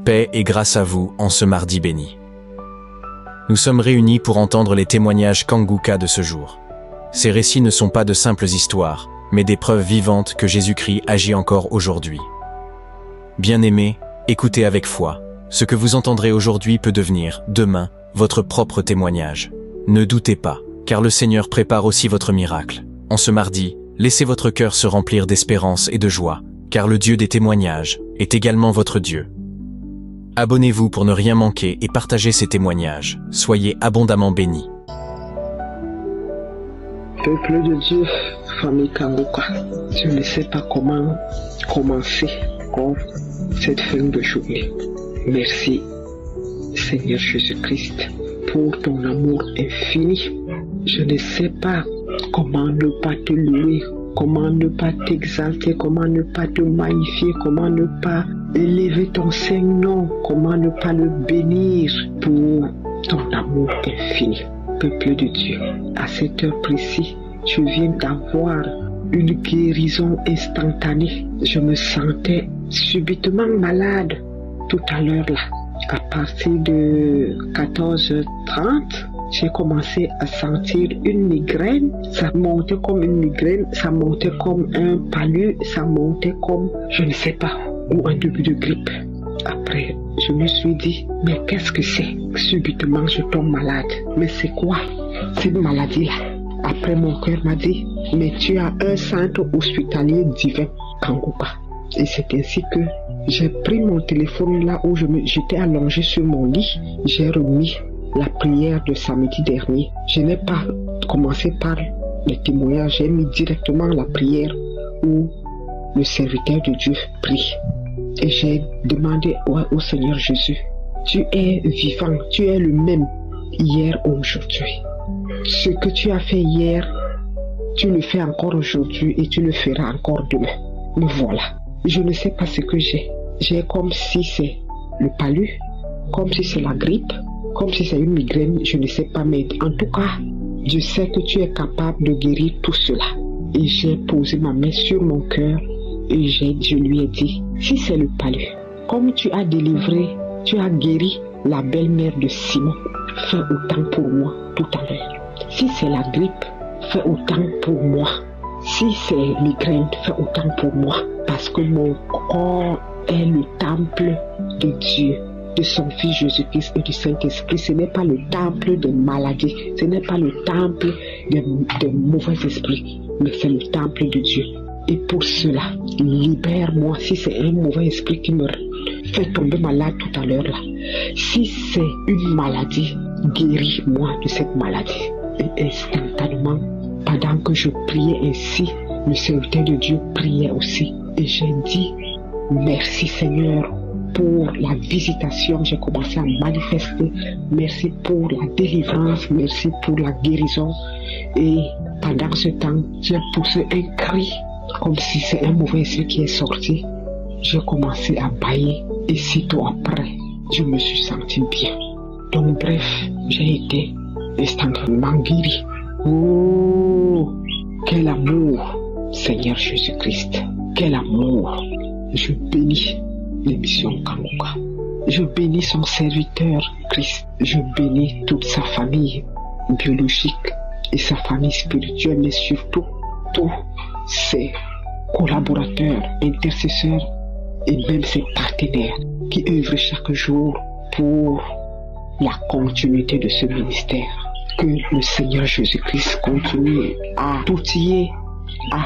Paix et grâce à vous en ce mardi béni. Nous sommes réunis pour entendre les témoignages Kanguka de ce jour. Ces récits ne sont pas de simples histoires, mais des preuves vivantes que Jésus-Christ agit encore aujourd'hui. Bien-aimés, écoutez avec foi. Ce que vous entendrez aujourd'hui peut devenir, demain, votre propre témoignage. Ne doutez pas, car le Seigneur prépare aussi votre miracle. En ce mardi, laissez votre cœur se remplir d'espérance et de joie, car le Dieu des témoignages est également votre Dieu. Abonnez-vous pour ne rien manquer et partagez ces témoignages. Soyez abondamment bénis. Peuple de Dieu, famille Kanguka, je ne sais pas comment commencer cette fin de journée. Merci, Seigneur Jésus-Christ, pour ton amour infini. Je ne sais pas comment ne pas te louer, comment ne pas t'exalter, comment ne pas te magnifier, comment ne pas élever ton Saint-Nom, comment ne pas le bénir pour ton amour infini. Peuple de Dieu, à cette heure précise, tu viens d'avoir une guérison instantanée. Je me sentais subitement malade tout à l'heure là. À partir de 14h30, j'ai commencé à sentir une migraine. Ça montait comme une migraine, ça montait comme un palu, ça montait comme, je ne sais pas, ou un début de grippe. Après, je me suis dit, mais qu'est-ce que c'est? Subitement, je tombe malade. Mais c'est quoi cette maladie-là? Après, mon cœur m'a dit, mais tu as un centre hospitalier divin, Kanguka. Et c'est ainsi que j'ai pris mon téléphone là où j'étais allongé sur mon lit. J'ai remis la prière de samedi dernier. Je n'ai pas commencé par les témoignages, j'ai mis directement la prière où le serviteur de Dieu prie. Et j'ai demandé au Seigneur Jésus, tu es vivant, tu es le même hier, aujourd'hui. Ce que tu as fait hier, tu le fais encore aujourd'hui et tu le feras encore demain. Me voilà. Je ne sais pas ce que j'ai. J'ai comme si c'est le palu, comme si c'est la grippe, comme si c'est une migraine, je ne sais pas, mais en tout cas, je sais que tu es capable de guérir tout cela. Et j'ai posé ma main sur mon cœur et je lui ai dit, si c'est le palu, comme tu as délivré, tu as guéri la belle-mère de Simon, fais autant pour moi tout à l'heure. Si c'est la grippe, fais autant pour moi. Si c'est migraine, fais autant pour moi. Parce que mon corps est le temple de Dieu, de son Fils Jésus-Christ et du Saint-Esprit. Ce n'est pas le temple de maladie, ce n'est pas le temple de mauvais esprits, mais c'est le temple de Dieu. Et pour cela, libère-moi si c'est un mauvais esprit qui me fait tomber malade tout à l'heure là. Si c'est une maladie, guéris-moi de cette maladie. Et instantanément, pendant que je priais ainsi, le serviteur de Dieu priait aussi. Et j'ai dit, merci Seigneur pour la visitation, j'ai commencé à manifester. Merci pour la délivrance, merci pour la guérison. Et pendant ce temps, j'ai poussé un cri, comme si c'est un mauvais esprit qui est sorti. J'ai commencé à bâiller et sitôt après, je me suis senti bien. Donc bref, j'ai été instantanément guéri. Oh, quel amour, Seigneur Jésus-Christ, quel amour. Je bénis l'émission Kanguka. Je bénis son serviteur Christ. Je bénis toute sa famille biologique et sa famille spirituelle, mais surtout tous ses collaborateurs, intercesseurs et même ses partenaires qui œuvrent chaque jour pour la continuité de ce ministère. Que le Seigneur Jésus-Christ continue à t'outiller, à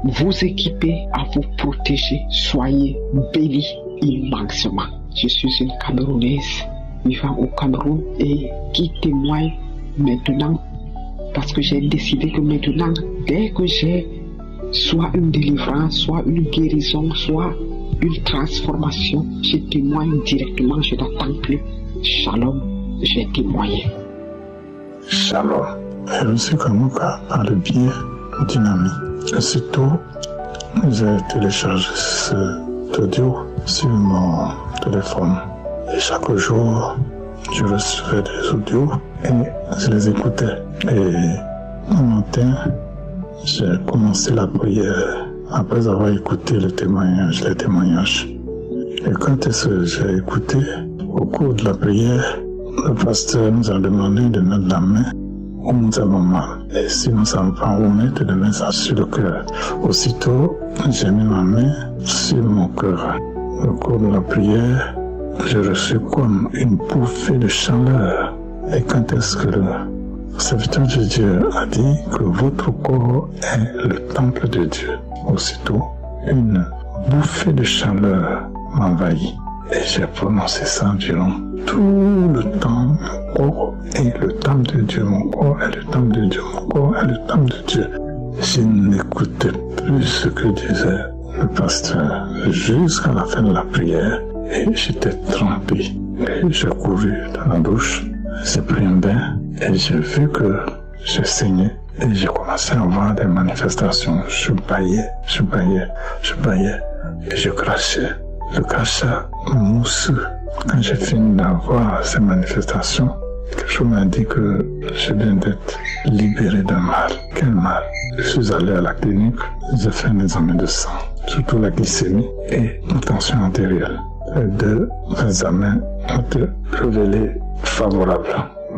vous équiper, à vous protéger. Soyez bénis immensément. Je suis une Camerounaise vivant au Cameroun et qui témoigne maintenant parce que j'ai décidé que maintenant, dès que j'ai soit une délivrance, soit une guérison, soit une transformation, je témoigne directement, je n'attends plus. Shalom, j'ai témoigné. Shalom. Je suis Kanguka par le biais d'une amie. Aussitôt, j'ai téléchargé cet audio sur mon téléphone. Et chaque jour, je recevais des audios et je les écoutais. Et un matin, j'ai commencé la prière après avoir écouté les témoignages. Et quand est-ce que j'ai écouté, au cours de la prière, le pasteur nous a demandé de mettre la main où nous avons mal. Et si nous ne savons pas où mettre, de mettre ça sur le cœur. Aussitôt, j'ai mis ma main sur mon cœur. Au cours de la prière, j'ai reçu comme une bouffée de chaleur. Et quand est-ce que le serviteur de Dieu a dit que votre corps est le temple de Dieu? Aussitôt, une bouffée de chaleur m'envahit. Et j'ai prononcé ça durant tout le temps. Mon corps est le temple de Dieu. Mon corps est le temple de Dieu. Mon corps est le temple de Dieu. Je n'écoutais plus ce que disait le pasteur jusqu'à la fin de la prière. Et j'étais trempé. Et j'ai couru dans la douche. J'ai pris un bain. Et j'ai vu que je saignais. Et j'ai commencé à avoir des manifestations. Je baillais. Et je crachais. Le crachat mousseux. Quand j'ai fini d'avoir ces manifestations, quelque chose m'a dit que je viens d'être libéré d'un mal. Quel mal? Je suis allé à la clinique, j'ai fait un examen de sang, surtout la glycémie et une tension artérielle. Les deux examens ont été révélés favorables.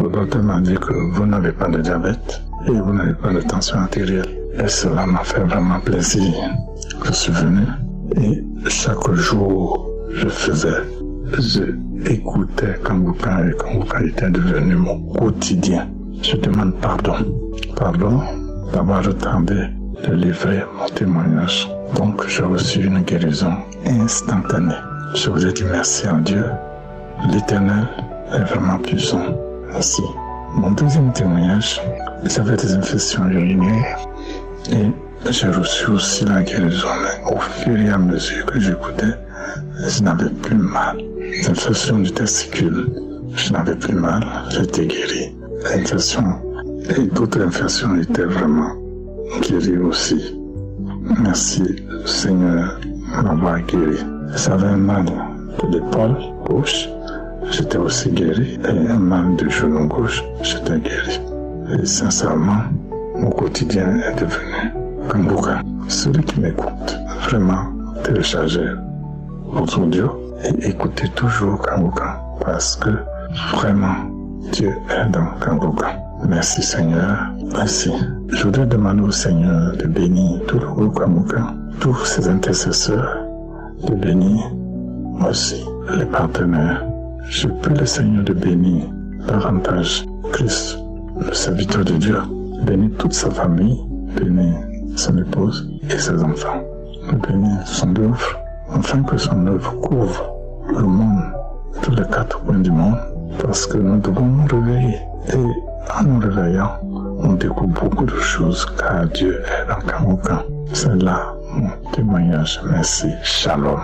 Le docteur m'a dit que vous n'avez pas de diabète et vous n'avez pas de tension artérielle. Et cela m'a fait vraiment plaisir. Je suis venu et chaque jour je écoutais Kanguka et Kanguka était devenu mon quotidien. Je demande pardon d'avoir retardé de livrer mon témoignage. Donc j'ai reçu une guérison instantanée. Je vous ai dit merci à Dieu. L'Éternel est vraiment puissant. Merci. Mon deuxième témoignage, j'avais des infections urinaires et j'ai reçu aussi la guérison. Au fur et à mesure que j'écoutais, je n'avais plus mal. L'infection du testicule, je n'avais plus mal, j'étais guéri. L'infection et d'autres infections étaient vraiment guéries aussi. Merci Seigneur m'avoir guéri. J'avais un mal de l'épaule gauche, j'étais aussi guéri. Et un mal du genou gauche, j'étais guéri. Et sincèrement, mon quotidien est devenu Kanguka. Celui qui m'écoute, vraiment, téléchargez votre audio et écoutez toujours Kanguka parce que vraiment Dieu est dans Kanguka. Merci Seigneur, merci. Je voudrais demander au Seigneur de bénir tout le groupe Kanguka, tous ses intercesseurs, de bénir aussi les partenaires. Je prie le Seigneur de bénir davantage Christ, le serviteur de Dieu, bénir toute sa famille, bénir son épouse et ses enfants, bénir son œuvre, afin que son œuvre couvre le monde, tous les 4 coins du monde, parce que nous devons nous réveiller. Et en nous réveillant, on découvre beaucoup de choses, car Dieu est dans Kanguka. C'est là mon témoignage. Merci. Shalom.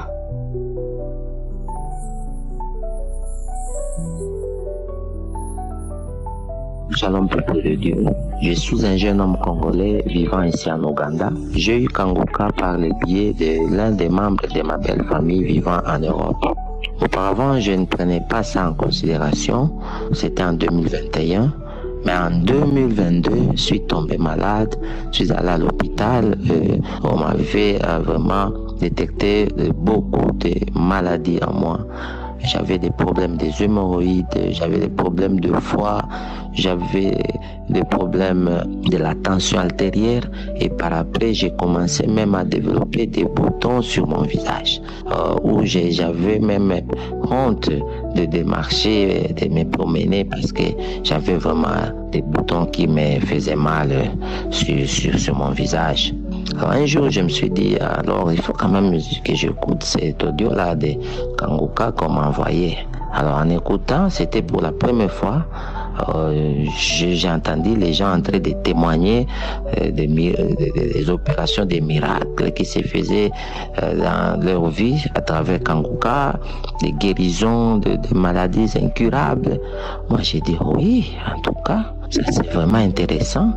Shalom peuple de Dieu. Je suis un jeune homme congolais vivant ici en Ouganda. J'ai eu Kanguka par le biais de l'un des membres de ma belle famille vivant en Europe. Auparavant, je ne prenais pas ça en considération. C'était en 2021. Mais en 2022, je suis tombé malade. Je suis allé à l'hôpital. On m'avait vraiment détecté beaucoup de maladies en moi. J'avais des problèmes des hémorroïdes, j'avais des problèmes de foie, j'avais des problèmes de la tension artérielle et par après j'ai commencé même à développer des boutons sur mon visage où j'avais même honte de démarcher, de me promener parce que j'avais vraiment des boutons qui me faisaient mal sur mon visage. Alors un jour, je me suis dit, alors il faut quand même que j'écoute cet audio-là de Kanguka qu'on m'a envoyé. Alors en écoutant, c'était pour la première fois, j'ai entendu les gens en train de témoigner des opérations, des miracles qui se faisaient dans leur vie à travers Kanguka, des guérisons de maladies incurables. Moi j'ai dit oui, en tout cas, ça c'est vraiment intéressant.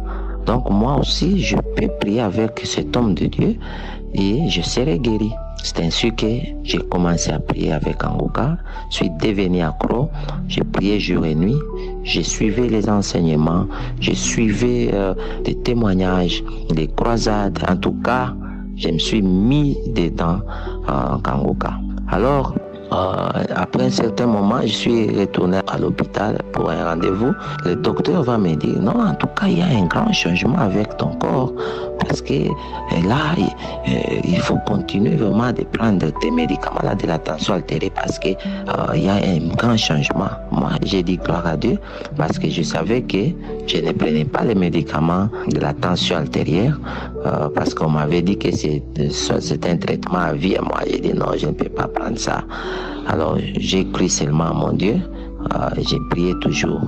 Donc moi aussi, je peux prier avec cet homme de Dieu et je serai guéri. C'est ainsi que j'ai commencé à prier avec Kanguka. Je suis devenu accro. J'ai prié jour et nuit. J'ai suivi les enseignements. J'ai suivi des témoignages, des croisades. En tout cas, je me suis mis dedans en Kanguka. Alors, Après un certain moment, je suis retourné à l'hôpital pour un rendez-vous. Le docteur va me dire, non, en tout cas, il y a un grand changement avec ton corps parce que là, il faut continuer vraiment de prendre tes médicaments là, de la tension altérée parce que il y a un grand changement. Moi, j'ai dit gloire à Dieu parce que je savais que je ne prenais pas les médicaments de la tension artérielle parce qu'on m'avait dit que c'est un traitement à vie. Moi, j'ai dit non, je ne peux pas prendre ça. Alors, j'ai cru seulement à mon Dieu. J'ai prié toujours.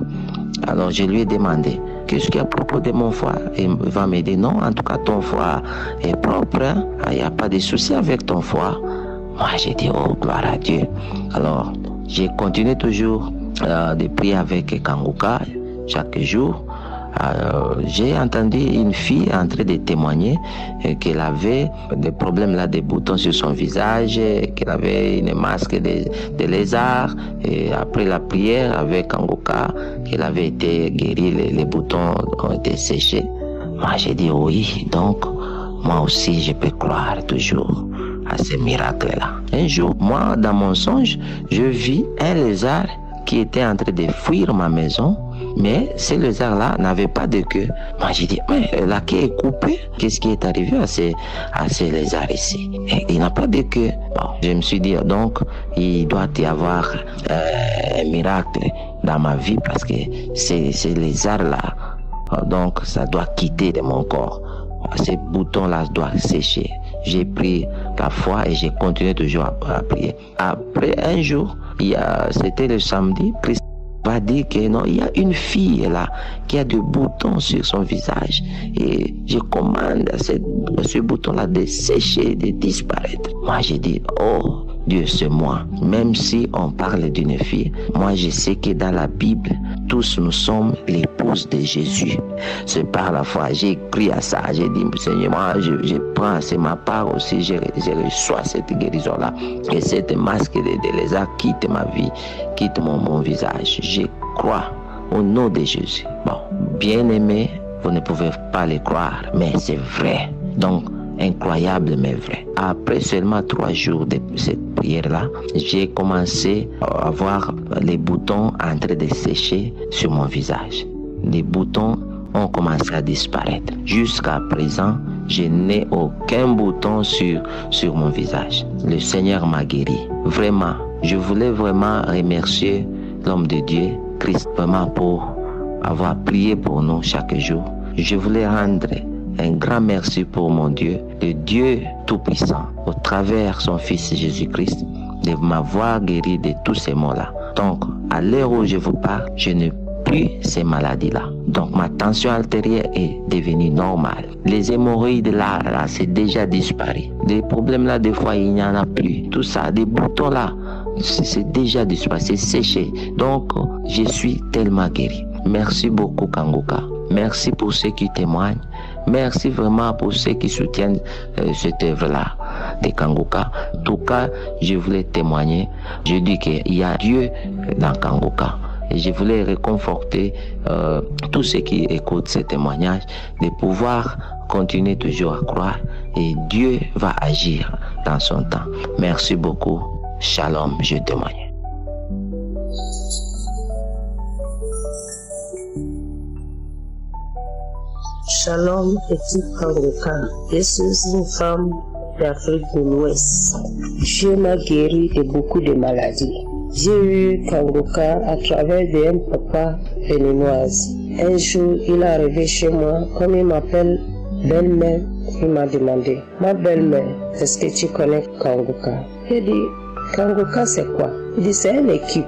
Alors, je lui ai demandé, qu'est-ce qu'il y a à propos de mon foie? Et il va me dire, non, en tout cas, ton foie est propre. Il n'y a pas de souci avec ton foie. Moi, j'ai dit, oh, gloire à Dieu. Alors, j'ai continué toujours de prier avec Kanguka chaque jour. J'ai entendu une fille en train de témoigner qu'elle avait des problèmes là, des boutons sur son visage, qu'elle avait une masque de lézard, et après la prière avec Kanguka, qu'elle avait été guérie, les boutons ont été séchés. Moi j'ai dit oui, donc moi aussi je peux croire toujours à ces miracles-là. Un jour, moi dans mon songe, je vis un lézard qui était en train de fuir ma maison. Mais ce lézard-là n'avait pas de queue. Moi, j'ai dit, mais la queue est coupée. Qu'est-ce qui est arrivé à ces lézards ici? Et il n'a pas de queue. Bon, je me suis dit, donc, il doit y avoir un miracle dans ma vie parce que ces lézards-là, donc, ça doit quitter de mon corps. Ces boutons-là doivent sécher. J'ai pris la foi et j'ai continué toujours à prier. Après un jour, c'était le samedi, Christ va dire que non, il y a une fille là qui a des boutons sur son visage et je commande à ce bouton là de sécher, de disparaître. Moi j'ai dit, oh Dieu, c'est moi. Même si on parle d'une fille, moi je sais que dans la Bible, tous nous sommes l'épouse de Jésus. C'est par la foi, j'ai crié à ça, j'ai dit, Seigneur, moi je prends, c'est ma part aussi, je reçois cette guérison-là. Et cette masque de lézard quitte ma vie, quitte mon visage. Je crois au nom de Jésus. Bon, bien aimé, vous ne pouvez pas le croire, mais c'est vrai. Donc, incroyable mais vrai. Après seulement 3 jours de cette prière-là, j'ai commencé à voir les boutons en train de sécher sur mon visage. Les boutons ont commencé à disparaître. Jusqu'à présent, je n'ai aucun bouton sur mon visage. Le Seigneur m'a guéri. Vraiment, je voulais vraiment remercier l'homme de Dieu, Christ, vraiment pour avoir prié pour nous chaque jour. Je voulais rendre un grand merci pour mon Dieu, le Dieu Tout-Puissant, au travers son Fils Jésus-Christ, de m'avoir guéri de tous ces maux-là. Donc, à l'heure où je vous parle, je n'ai plus ces maladies-là. Donc, ma tension artérielle est devenue normale. Les hémorroïdes là, c'est déjà disparu. Des problèmes là, des fois, il n'y en a plus. Tout ça, des boutons là, c'est déjà disparu, c'est séché. Donc, je suis tellement guéri. Merci beaucoup, Kanguka. Merci pour ceux qui témoignent. Merci vraiment pour ceux qui soutiennent cette œuvre-là de Kanguka. En tout cas, je voulais témoigner. Je dis qu'il y a Dieu dans Kanguka. Et je voulais réconforter tous ceux qui écoutent ce témoignage de pouvoir continuer toujours à croire. Et Dieu va agir dans son temps. Merci beaucoup. Shalom, je témoigne. Shalom, équipe Kanguka. Je suis une femme d'Afrique de l'Ouest. Dieu m'a guéri de beaucoup de maladies. J'ai eu Kanguka à travers d'un papa béninoise. Un jour, il est arrivé chez moi, comme il m'appelle belle-mère, il m'a demandé, ma belle-mère, est-ce que tu connais Kanguka? J'ai dit, Kanguka c'est quoi? Il dit, c'est une équipe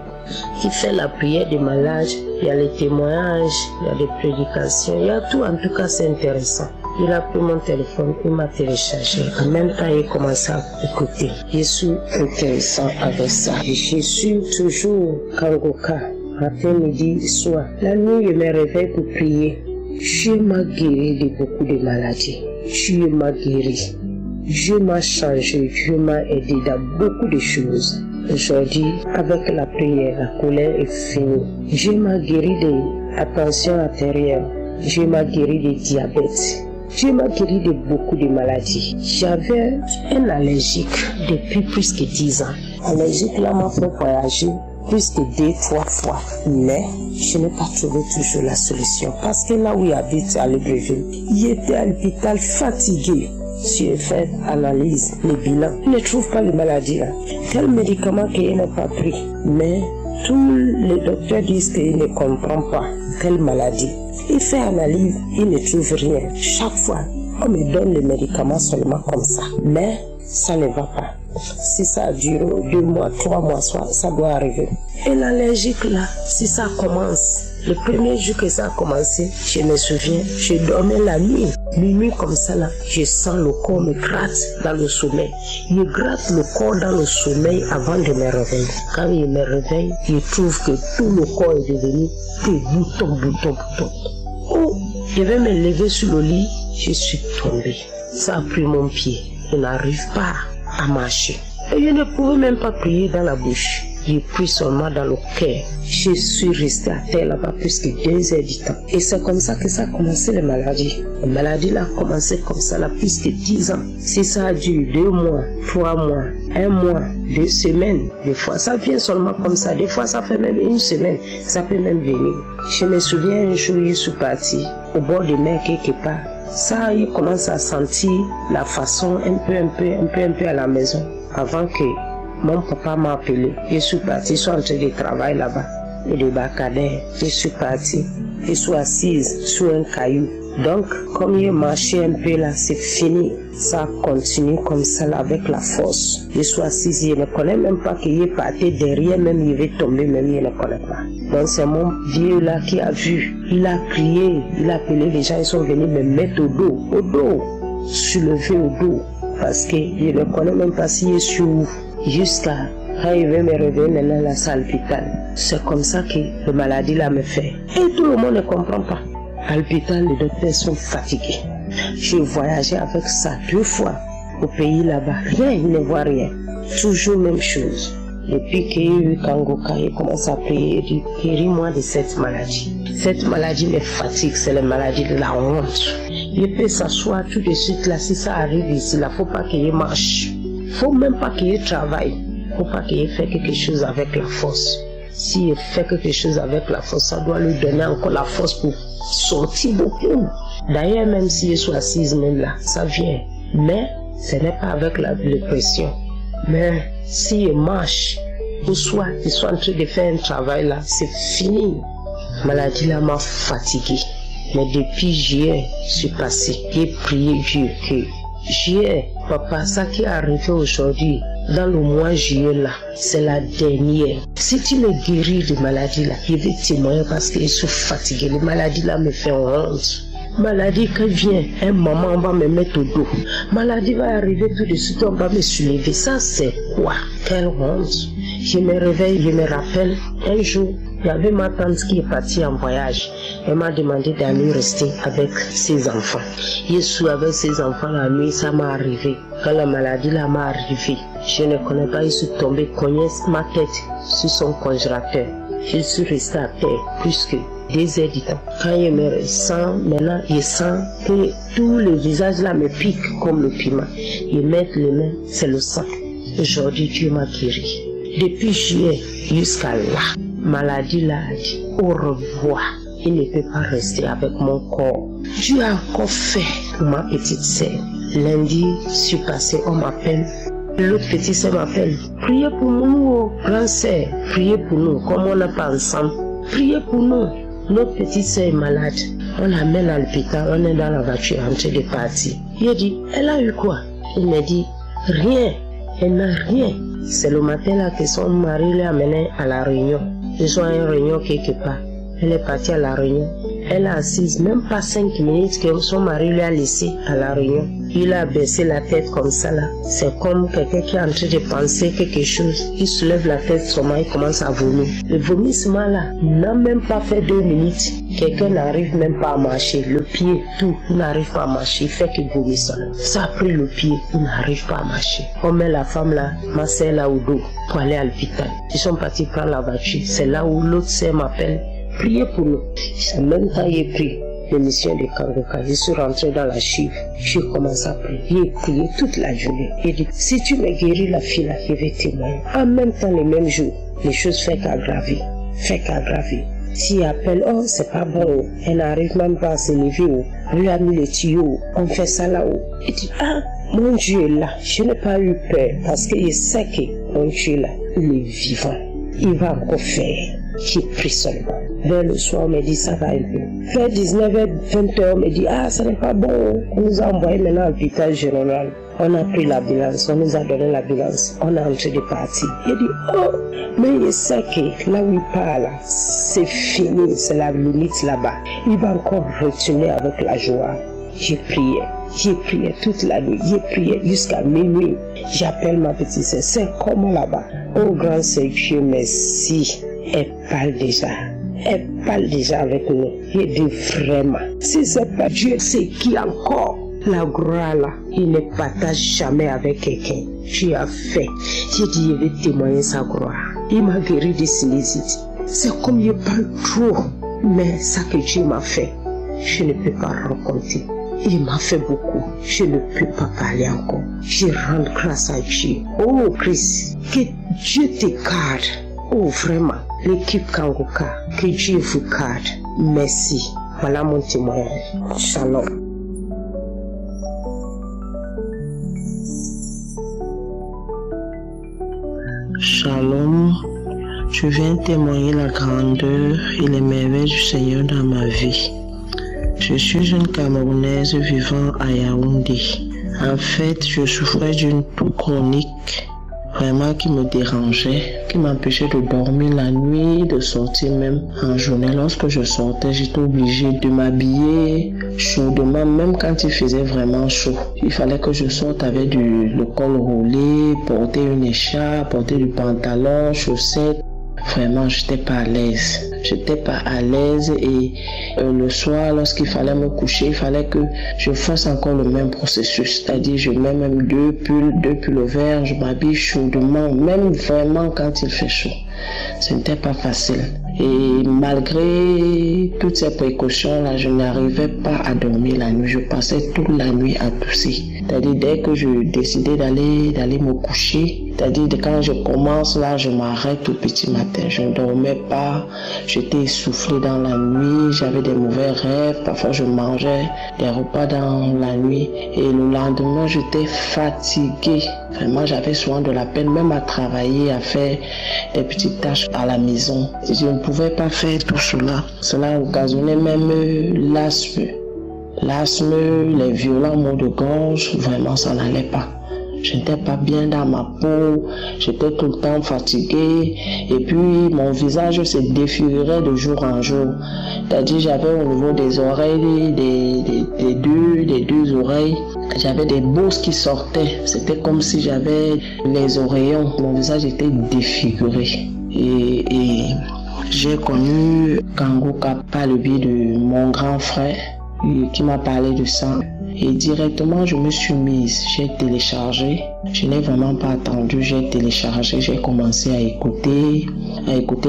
qui fait la prière des malades, il y a les témoignages, il y a des prédications, il y a tout, en tout cas c'est intéressant. Il a pris mon téléphone, il m'a téléchargé. En même temps, il commence à écouter. Je suis intéressant avec ça. Je suis toujours Kanguka, matin, midi, soir. La nuit, je me réveille pour prier. Dieu m'a guéri de beaucoup de maladies. Dieu m'a guéri. Dieu m'a changé. Dieu m'a aidé dans beaucoup de choses. Aujourd'hui, avec la prière, la colère est finie. Dieu m'a guéri de la tension artérielle. Dieu m'a guéri de diabète. Dieu m'a guéri de beaucoup de maladies. J'avais un allergique depuis plus de 10 ans. Allergique là m'a fait voyager plus que 2-3 fois. Mais je n'ai pas trouvé toujours la solution. Parce que là où il habite à Libreville, il était à l'hôpital fatigué. J'ai fait analyse, les bilans. Il ne trouve pas les maladies là. Quel médicament qu'il n'a pas pris. Mais tous les docteurs disent qu'il ne comprend pas quelle maladie. Il fait analyse, il ne trouve rien. Chaque fois, on me donne les médicaments seulement comme ça. Mais ça ne va pas. Si ça dure 2 mois, 3 mois, ça doit arriver. Et l'allergique là, si ça commence, le premier jour que ça a commencé, je me souviens, je dormais la nuit. Minuit comme ça là, je sens le corps me gratte dans le sommeil. Il gratte le corps dans le sommeil avant de me réveiller. Quand il me réveille, je trouve que tout le corps est devenu des boutons. Oh, je vais me lever sur le lit, je suis tombée. Ça a pris mon pied. Je n'arrive pas à marcher. Et je ne pouvais même pas prier dans la bouche. J'ai pris seulement dans le cœur. Je suis restée à terre là-bas plus que 2 heures du temps. Et c'est comme ça que ça a commencé les maladies. Les maladies là a commencé comme ça là plus que 10 ans. Si ça a duré 2 mois, 3 mois, 1 mois, 2 semaines, des fois ça vient seulement comme ça. Des fois ça fait même 1 semaine. Ça peut même venir. Je me souviens un jour, je suis parti au bord de mer quelque part. Ça, il commence à sentir la façon un peu à la maison. Avant que mon papa m'a appelé, je suis parti, je suis en train de travailler là-bas. Et de Bacadère, je suis parti, je suis assise sur un caillou. Donc, comme il marché un peu là, c'est fini. Ça continue comme ça là, avec la force. Je suis assise, je ne connais même pas qu'il est parti derrière, même il va tomber, même je ne connais pas. Donc c'est mon vieux là qui a vu. Il a crié, il a appelé les gens, ils sont venus me mettre au dos, soulever au dos. Parce que je ne connais même pas s'il est sur jusqu'à quand il veut me réveiller maintenant la salle d'hôpital. C'est comme ça que la maladie là me fait. Et tout le monde ne comprend pas. À l'hôpital, les docteurs sont fatigués. J'ai voyagé avec ça 2 fois au pays là-bas. Rien, ils ne voient rien. Toujours même chose. Depuis qu'il y a eu Kangoka, il commence à prier et dit, guéris-moi de cette maladie. Cette maladie me fatigue, c'est la maladie de la honte. Il peut s'asseoir tout de suite là, si ça arrive ici, il ne faut pas qu'il marche. Il ne faut même pas qu'il travaille. Il ne faut pas qu'il fasse quelque chose avec la force. S'il fait quelque chose avec la force, ça doit lui donner encore la force pour sortir beaucoup. D'ailleurs, même s'il soit assise même là, ça vient. Mais ce n'est pas avec la pression. Mais s'il marche, ou soit il soit en train de faire un travail là, c'est fini. La maladie là m'a fatigué. Mais depuis juillet, je suis passé. J'ai prié Dieu que juillet, papa, ça qui est arrivé aujourd'hui, dans le mois juillet là, c'est la dernière. Si tu me guéris de maladie là, je vais témoigner parce que je suis fatigué. Les maladies là me font honte. Maladie qui vient, un moment on va me mettre au dos. Maladie va arriver tout de suite, on va me soulever. Ça c'est quoi? Quelle honte. Je me réveille, je me rappelle, un jour, il y avait ma tante qui est partie en voyage. Elle m'a demandé d'aller rester avec ses enfants. Je suis avec ses enfants la nuit, ça m'est arrivé. Quand la maladie là m'a arrivé, je ne connais pas, je suis tombé, cogné ma tête sur son congélateur. Je suis resté à terre plus que 2 heures du temps. Quand je me sens, maintenant, je sens que tout le visage là me pique comme le piment. Je mets les mains, c'est le sang. Aujourd'hui, Dieu m'a guéri. Depuis juillet jusqu'à là, maladie là a dit au revoir. Il ne peut pas rester avec mon corps. Dieu a encore fait pour ma petite sœur. Lundi, je suis passé, on m'appelle. L'autre petite sœur m'appelle. Priez pour nous, grand sœur. Priez pour nous, comme on n'a pas ensemble. Priez pour nous. Notre petite sœur est malade. On l'amène à l'hôpital, on est dans la voiture en train de partir. Il a dit, elle a eu quoi? Il m'a dit, rien. Elle n'a rien. C'est le matin là que son mari l'a amené à la réunion. Ils ont une réunion quelque part. Elle est partie à la réunion. Elle a assise même pas 5 minutes que son mari lui a laissé à la réunion. Il a baissé la tête comme ça là. C'est comme quelqu'un qui est en train de penser quelque chose. Il soulève la tête seulement, il commence à vomir. Le vomissement là n'a même pas fait 2 minutes. Quelqu'un n'arrive même pas à marcher. Le pied, tout, il n'arrive pas à marcher. Il fait qu'il vomit seulement. Ça a pris le pied, il n'arrive pas à marcher. On met la femme là, ma sœur là au dos, pour aller à l'hôpital. Ils sont partis prendre la voiture. C'est là où l'autre sœur m'appelle. Priez pour nous. C'est même temps j'ai pris. l'émission de Kangoka, je suis rentré dans la chive. J'ai commencé à prier toute la journée. J'ai dit, si tu me guéris la fille là, je vais témoigner. En même temps, le même jour, les choses font qu'aggraver. Si appelle, oh, c'est pas bon, elle n'arrive même pas à se lever, on lui a mis les tuyaux, on fait ça là-haut. Il dit, ah, mon Dieu est là. Je n'ai pas eu peur parce qu'il sait que mon Dieu est là, il est vivant. Il va encore faire. J'ai pris seulement. Vers le soir, on me dit, ça va un peu. Vers 19h, 20h, on me dit, ah, ça n'est pas bon. On nous a envoyé maintenant à l'hôpital général. On a pris l'ambulance, on nous a donné l'ambulance. On est en train de partir. Il dit, oh, mais il sait que là où il parle, c'est fini, c'est la limite là-bas. Il va encore retourner avec la joie. J'ai prié toute la nuit, j'ai prié jusqu'à minuit. J'appelle ma petite sœur, c'est comment là-bas? Oh grand Seigneur, merci. Elle parle déjà avec nous. J'ai dit vraiment, si c'est pas Dieu, c'est qui encore? La gloire là, il ne partage jamais avec quelqu'un. Tu as fait. J'ai dit, je vais témoigner sa gloire. Il m'a guéri de sinusite. C'est comme il parle trop. Mais ça que Dieu m'a fait, je ne peux pas raconter. Il m'a fait beaucoup. Je ne peux pas parler encore. Je rends grâce à Dieu. Oh Christ, que Dieu te garde. Oh vraiment, l'équipe Kangoka, que Dieu vous garde. Merci. Voilà mon témoignage. Shalom. Shalom, je viens témoigner la grandeur et les merveilles du Seigneur dans ma vie. Je suis une Camerounaise vivant à Yaoundé. En fait, je souffrais d'une toux chronique vraiment qui me dérangeait, qui m'empêchait de dormir la nuit, de sortir même en journée. Lorsque je sortais, j'étais obligée de m'habiller chaudement, même quand il faisait vraiment chaud. Il fallait que je sorte avec le col roulé, porter une écharpe, porter du pantalon, chaussettes. Vraiment, j'étais pas à l'aise. Et le soir, lorsqu'il fallait me coucher, il fallait que je fasse encore le même processus. C'est-à-dire, je mets même deux pulls verts, je m'habille chaudement, même vraiment quand il fait chaud. Ce n'était pas facile. Et malgré toutes ces précautions-là, je n'arrivais pas à dormir la nuit. Je passais toute la nuit à tousser. C'est-à-dire, dès que je décidais d'aller me coucher, c'est-à-dire quand je commence là, je m'arrête au petit matin. Je ne dormais pas, j'étais essoufflée dans la nuit, j'avais des mauvais rêves. Parfois, je mangeais des repas dans la nuit. Et le lendemain, j'étais fatiguée. Vraiment, j'avais souvent de la peine, même à travailler, à faire des petites tâches à la maison. Je ne pouvais pas faire tout cela. Cela occasionnait même l'asthme. L'asthme, les violents maux de gorge, vraiment, ça n'allait pas. Je n'étais pas bien dans ma peau, j'étais tout le temps fatiguée et puis mon visage se défigurait de jour en jour. C'est-à-dire j'avais au niveau des oreilles, des deux oreilles, j'avais des bosses qui sortaient. C'était comme si j'avais les oreillons, mon visage était défiguré. Et j'ai connu Kangoka par le biais de mon grand frère qui m'a parlé de ça. Et directement, je me suis mise, j'ai téléchargé. Je n'ai vraiment pas attendu, j'ai téléchargé, j'ai commencé à écouter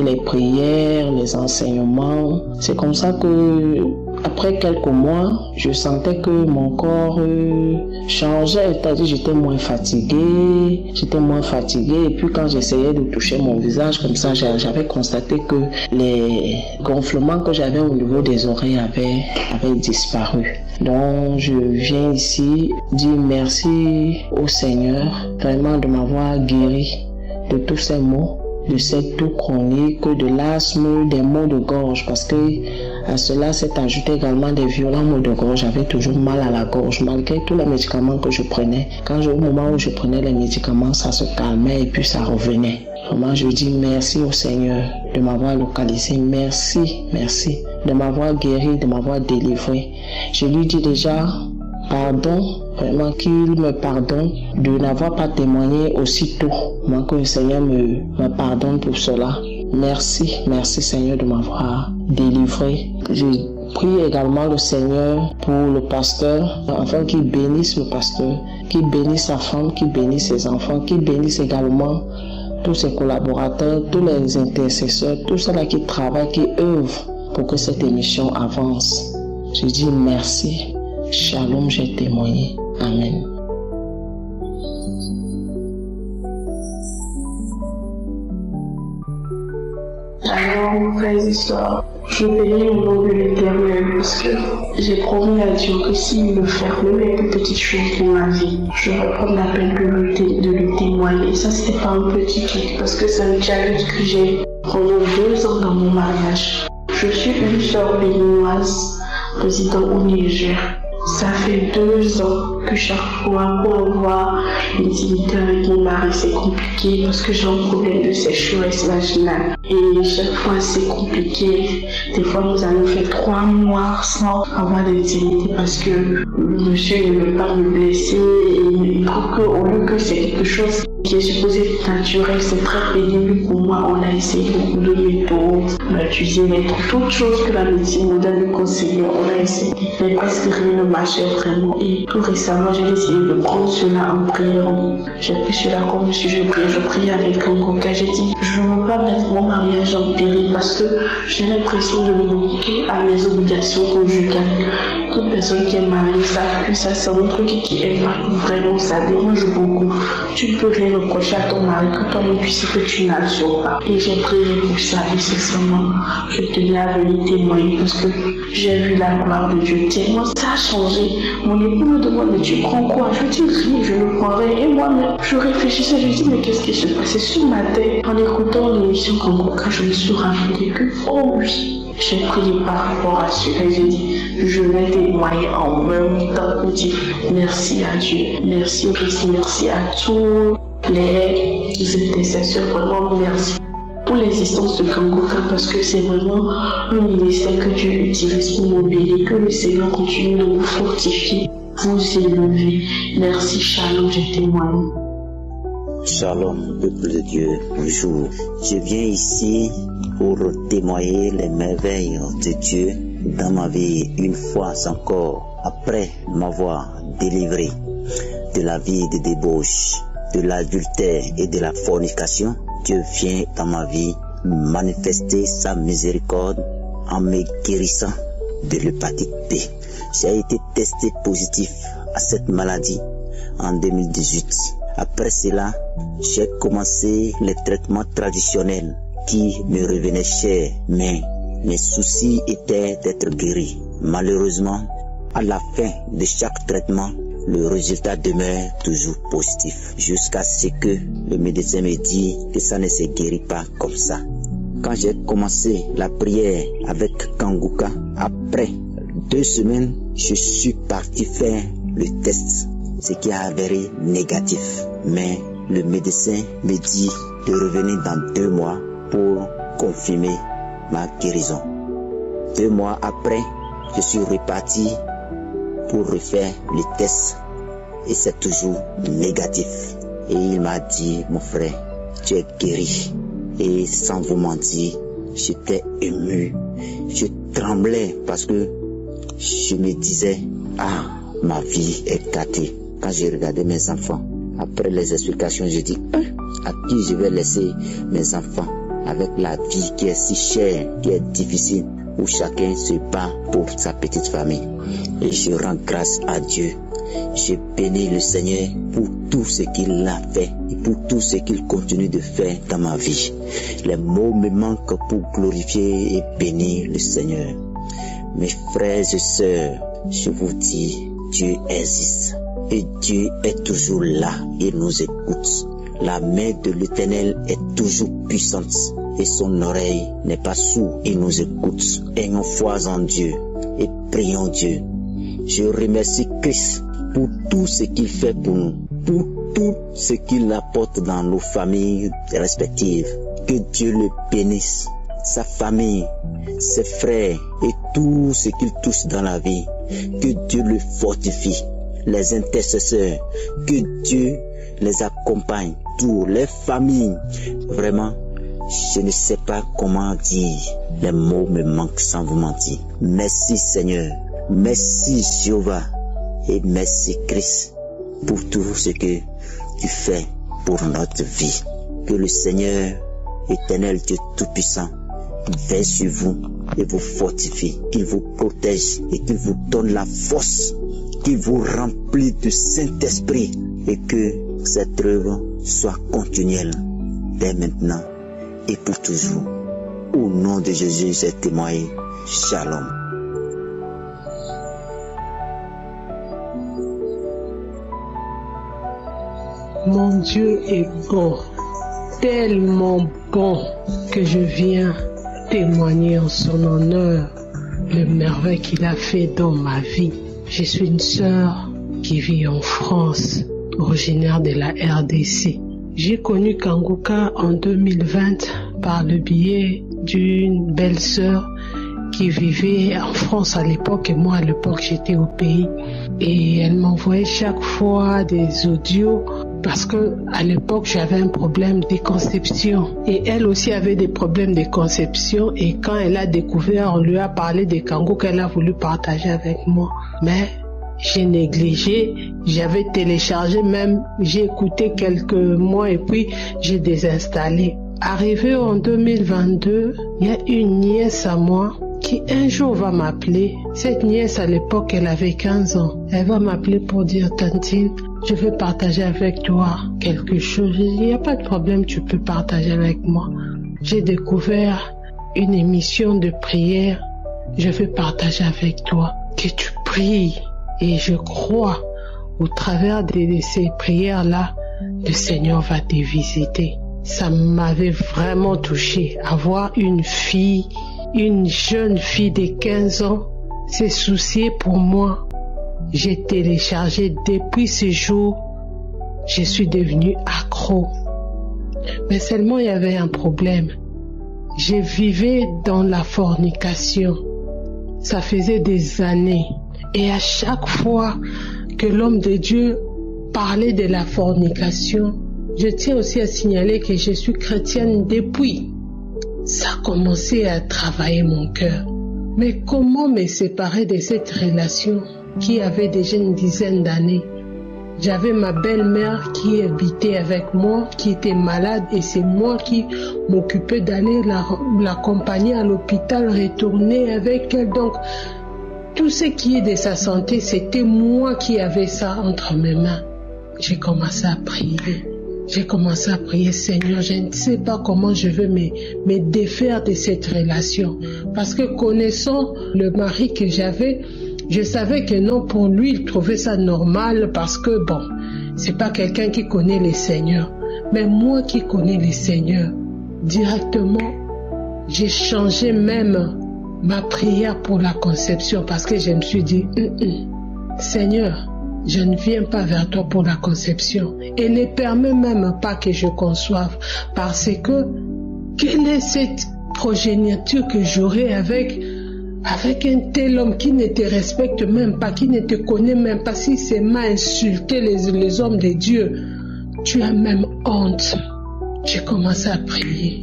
les prières, les enseignements. C'est comme ça que, après quelques mois, je sentais que mon corps changeait, c'est-à-dire j'étais moins fatiguée. Et puis quand j'essayais de toucher mon visage comme ça, j'avais constaté que les gonflements que j'avais au niveau des oreilles avaient disparu. Donc je viens ici dire merci au Seigneur vraiment de m'avoir guéri de tous ces maux, de cette toux chronique, de l'asthme, des maux de gorge, parce que à cela s'est ajouté également des violents maux de gorge. J'avais toujours mal à la gorge malgré tous les médicaments que je prenais. Au moment où je prenais les médicaments, ça se calmait et puis ça revenait. Vraiment, je dis merci au Seigneur de m'avoir localisé. Merci de m'avoir guéri, de m'avoir délivré. Je lui dis déjà pardon, vraiment qu'il me pardonne de n'avoir pas témoigné aussitôt. Moi, que le Seigneur me pardonne pour cela. Merci Seigneur de m'avoir délivré. Je prie également le Seigneur pour le pasteur, afin qu'il bénisse le pasteur, qu'il bénisse sa femme, qu'il bénisse ses enfants, qu'il bénisse également tous ses collaborateurs, tous les intercesseurs, tous ceux-là qui travaillent, qui œuvrent pour que cette émission avance. Je dis merci. Shalom, j'ai témoigné. Amen. Alors, frères et sœurs, je bénis au nom de l'Éternel parce que j'ai promis à Dieu que s'il me fait même les plus petites choses de ma vie, je vais prendre la peine de lui témoigner. Ça, c'était pas un petit truc parce que c'est un challenge que j'ai pendant 2 ans dans mon mariage. Je suis une sœur béninoise résidant au Niger. Ça fait 2 ans que chaque fois pour avoir l'intimité avec mon mari, c'est compliqué parce que j'ai un problème de sécheresse vaginale. Et chaque fois, c'est compliqué. Des fois, nous allons faire 3 mois sans avoir d'intimité parce que le monsieur ne veut pas me blesser et il trouve qu'au lieu que c'est quelque chose qui est supposé être naturel, c'est très pénible pour moi. On a essayé beaucoup de méthodes, on a utilisé toutes choses que la médecine moderne nous conseille. On a essayé, mais presque rien ne marchait vraiment. Et tout récemment, j'ai décidé de prendre cela en prière. J'ai pris cela comme si je priais avec un coca. J'ai dit, je ne veux pas mettre mon mariage en péril parce que j'ai l'impression de me manquer à mes obligations conjugales. Toute personne qui est mariée savent que ça c'est un truc qui est pas vraiment, ça dérange beaucoup. Tu ne peux rien reprocher à ton mari que toi-même tu sais que tu n'assures pas. Et j'ai prié pour ça et sincèrement, je tenais à venir témoigner parce que j'ai vu la gloire de Dieu. Tellement ça a changé. Mon époux me demande, mais tu prends quoi? Je dis rien, je ne prends rien. Et moi-même, je réfléchissais, je dis, mais qu'est-ce qui se passait sur ma tête? En écoutant l'émission Kangoka, je me suis rappelé que, oh oui, j'ai prié par rapport à cela. J'ai dit, je vais témoigner en même temps pour dire merci à Dieu, merci au Christ, merci à tous les intercesseurs, vraiment merci pour l'existence de Kangoka parce que c'est vraiment un ministère que Dieu utilise pour m'obéir, que le Seigneur continue de vous fortifier, vous élever. Merci, shalom, je témoigne. Shalom, peuple de Dieu, bonjour. Je viens ici pour témoigner les merveilles de Dieu dans ma vie une fois encore, après m'avoir délivré de la vie de débauche, de l'adultère et de la fornication. Dieu vient dans ma vie manifester sa miséricorde en me guérissant de l'hépatite B. J'ai été testé positif à cette maladie en 2018. Après cela, j'ai commencé les traitements traditionnels qui me revenaient cher, mais mes soucis étaient d'être guéri. Malheureusement, à la fin de chaque traitement, le résultat demeure toujours positif, jusqu'à ce que le médecin me dit que ça ne se guérit pas comme ça. Quand j'ai commencé la prière avec Kangoka, après 2 semaines, je suis parti faire le test, ce qui a avéré négatif. Mais le médecin me dit de revenir dans 2 mois pour confirmer ma guérison. 2 mois après, je suis reparti pour refaire le test et c'est toujours négatif. Et il m'a dit, mon frère, tu es guéri. Et sans vous mentir, j'étais ému. Je tremblais parce que je me disais, ah, ma vie est gâtée. Quand j'ai regardé mes enfants, après les explications, je dis, à qui je vais laisser mes enfants avec la vie qui est si chère, qui est difficile, où chacun se bat pour sa petite famille. Et je rends grâce à Dieu. Je bénis le Seigneur pour tout ce qu'il a fait et pour tout ce qu'il continue de faire dans ma vie. Les mots me manquent pour glorifier et bénir le Seigneur. Mes frères et sœurs, je vous dis, Dieu existe et Dieu est toujours là et nous écoute. La main de l'Éternel est toujours puissante et son oreille n'est pas sourde et nous écoute. Ayons foi en Dieu et prions Dieu. Je remercie Christ pour tout ce qu'il fait pour nous, pour tout ce qu'il apporte dans nos familles respectives. Que Dieu le bénisse, sa famille, ses frères et tout ce qu'il touche dans la vie. Que Dieu le fortifie, les intercesseurs, que Dieu les accompagne, toutes les familles. Vraiment, je ne sais pas comment dire, les mots me manquent sans vous mentir. Merci Seigneur, merci Jéhovah et merci Christ pour tout ce que tu fais pour notre vie. Que le Seigneur, éternel Dieu Tout-Puissant, veille sur vous et vous fortifie, qu'il vous protège et qu'il vous donne la force, qu'il vous remplisse du Saint-Esprit et que cette œuvre soit continuelle dès maintenant et pour toujours. Au nom de Jésus, j'ai témoigné. Shalom. Mon Dieu est bon, tellement bon que je viens témoigner en son honneur le merveille qu'il a fait dans ma vie. Je suis une sœur qui vit en France, originaire de la RDC. J'ai connu Kanguka en 2020 par le biais d'une belle sœur qui vivait en France à l'époque et moi à l'époque j'étais au pays. Et elle m'envoyait chaque fois des audios parce que à l'époque j'avais un problème de conception et elle aussi avait des problèmes de conception, et quand elle a découvert, on lui a parlé de Kanguka, elle a voulu partager avec moi, mais j'ai négligé, j'avais téléchargé même, j'ai écouté quelques mois et puis j'ai désinstallé. Arrivé en 2022, il y a une nièce à moi qui un jour va m'appeler. Cette nièce à l'époque elle avait 15 ans. Elle va m'appeler pour dire Tantine, je veux partager avec toi quelque chose. Il n'y a pas de problème, tu peux partager avec moi. J'ai découvert une émission de prière. Je veux partager avec toi. Que tu pries. Et je crois au travers de ces prières-là, le Seigneur va te visiter. Ça m'avait vraiment touché. Avoir une fille, une jeune fille de 15 ans, s'est souciée pour moi. J'ai téléchargé depuis ce jour, je suis devenue accro. Mais seulement il y avait un problème. Je vivais dans la fornication. Ça faisait des années. Et à chaque fois que l'homme de Dieu parlait de la fornication, je tiens aussi à signaler que je suis chrétienne depuis. Ça a commencé à travailler mon cœur. Mais comment me séparer de cette relation qui avait déjà une dizaine d'années? J'avais ma belle-mère qui habitait avec moi, qui était malade, et c'est moi qui m'occupais d'aller l'accompagner à l'hôpital, retourner avec elle. Donc, tout ce qui est de sa santé, c'était moi qui avais ça entre mes mains. J'ai commencé à prier. J'ai commencé à prier, Seigneur, je ne sais pas comment je veux me défaire de cette relation. Parce que connaissant le mari que j'avais, je savais que non, pour lui, il trouvait ça normal parce que, bon, c'est pas quelqu'un qui connaît les Seigneurs. Mais moi qui connais les Seigneurs, directement, j'ai changé même ma prière pour la conception parce que je me suis dit, Seigneur, je ne viens pas vers toi pour la conception et ne permets même pas que je conçoive parce que quelle est cette progéniture que j'aurai avec un tel homme qui ne te respecte même pas, qui ne te connaît même pas, si c'est m'a insulté les hommes de Dieu, tu as même honte. J'ai commencé à prier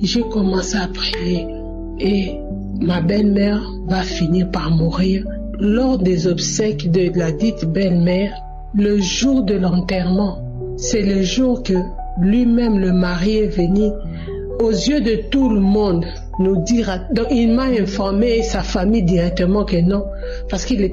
et ma belle-mère va finir par mourir. Lors des obsèques de la dite belle-mère, le jour de l'enterrement, c'est le jour que lui-même, le mari, est venu aux yeux de tout le monde nous dire. Donc il m'a informé et sa famille directement que non, parce qu'il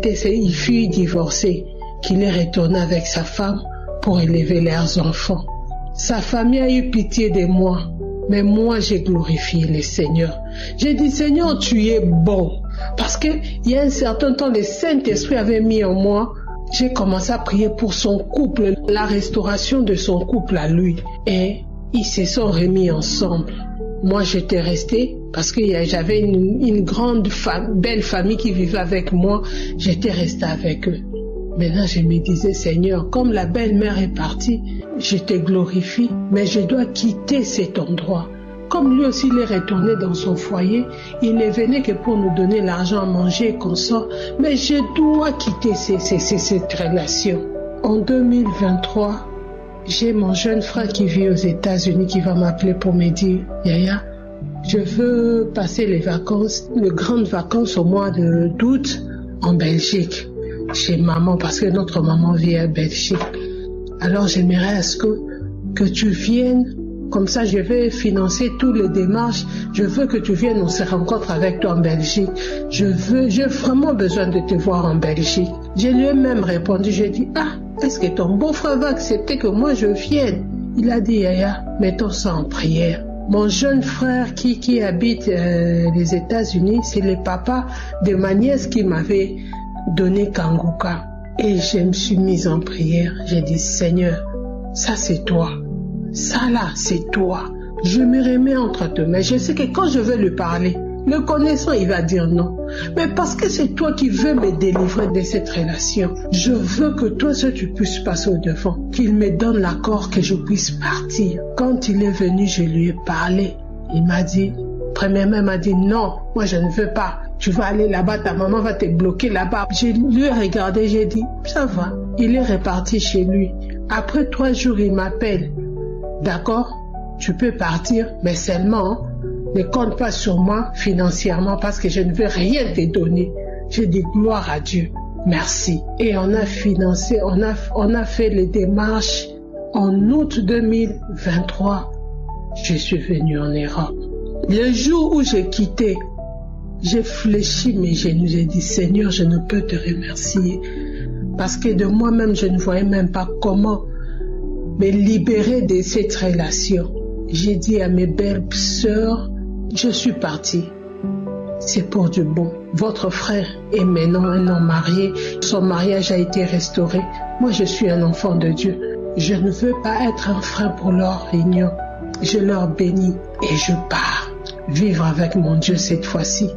fut divorcé, qu'il est retourné avec sa femme pour élever leurs enfants. Sa famille a eu pitié de moi, mais moi j'ai glorifié le Seigneur. J'ai dit, Seigneur, tu es bon. Parce qu'il y a un certain temps, le Saint-Esprit avait mis en moi, j'ai commencé à prier pour son couple, la restauration de son couple à lui. Et ils se sont remis ensemble. Moi, j'étais restée parce que j'avais une grande belle famille qui vivait avec moi. J'étais restée avec eux. Maintenant, je me disais, Seigneur, comme la belle-mère est partie, je te glorifie, mais je dois quitter cet endroit. Comme lui aussi, il est retourné dans son foyer, il ne venait que pour nous donner l'argent à manger et qu'on sort. Mais je dois quitter cette relation. En 2023, j'ai mon jeune frère qui vit aux États-Unis qui va m'appeler pour me dire, Yaya, je veux passer les grandes vacances au mois d'août en Belgique, chez maman, parce que notre maman vit en Belgique. Alors j'aimerais à ce que tu viennes Comme ça, je vais financer toutes les démarches. Je veux que tu viennes, on se rencontre avec toi en Belgique. j'ai vraiment besoin de te voir en Belgique. Je lui ai même répondu, j'ai dit, est-ce que ton beau-frère va accepter que moi je vienne? Il a dit, Yaya, mettons ça en prière. Mon jeune frère qui habite les États-Unis, c'est le papa de ma nièce qui m'avait donné Kanguka. Et je me suis mise en prière. J'ai dit, Seigneur, ça c'est toi. Ça là, c'est toi. Je me remets entre tes mains. Je sais que quand je vais lui parler, le connaissant, il va dire non. Mais parce que c'est toi qui veux me délivrer de cette relation, je veux que toi seul tu puisses passer au devant, qu'il me donne l'accord que je puisse partir. Quand il est venu, je lui ai parlé. Il m'a dit, premièrement, il m'a dit non, moi je ne veux pas. Tu vas aller là-bas, ta maman va te bloquer là-bas. Je lui ai regardé, j'ai dit, ça va. Il est reparti chez lui. Après 3 jours, il m'appelle. D'accord, tu peux partir, mais seulement ne compte pas sur moi financièrement parce que je ne veux rien te donner. Je dis gloire à Dieu, merci. Et on a financé, on a fait les démarches. En août 2023, je suis venue en Europe. Le jour où j'ai quitté, j'ai fléchi mes genoux, j'ai dit Seigneur, je ne peux te remercier parce que de moi-même, je ne voyais même pas comment me libérer de cette relation. J'ai dit à mes belles sœurs, je suis partie. C'est pour du bon. Votre frère est maintenant un homme marié. Son mariage a été restauré. Moi, je suis un enfant de Dieu. Je ne veux pas être un frein pour leur réunion. Je leur bénis et je pars vivre avec mon Dieu cette fois-ci.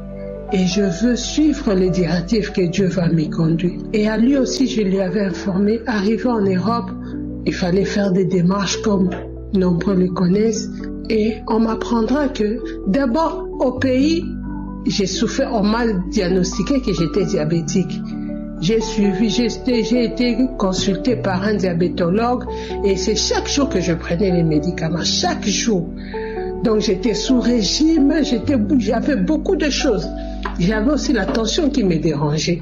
Et je veux suivre les directives que Dieu va me conduire. Et à lui aussi, je lui avais informé, arrivé en Europe, il fallait faire des démarches comme nombreux le connaissent. Et on m'apprendra que d'abord au pays, j'ai souffert, on m'a diagnostiqué que j'étais diabétique. J'ai été consultée par un diabétologue et c'est chaque jour que je prenais les médicaments, chaque jour. Donc j'étais sous régime, j'avais beaucoup de choses. J'avais aussi la tension qui me dérangeait.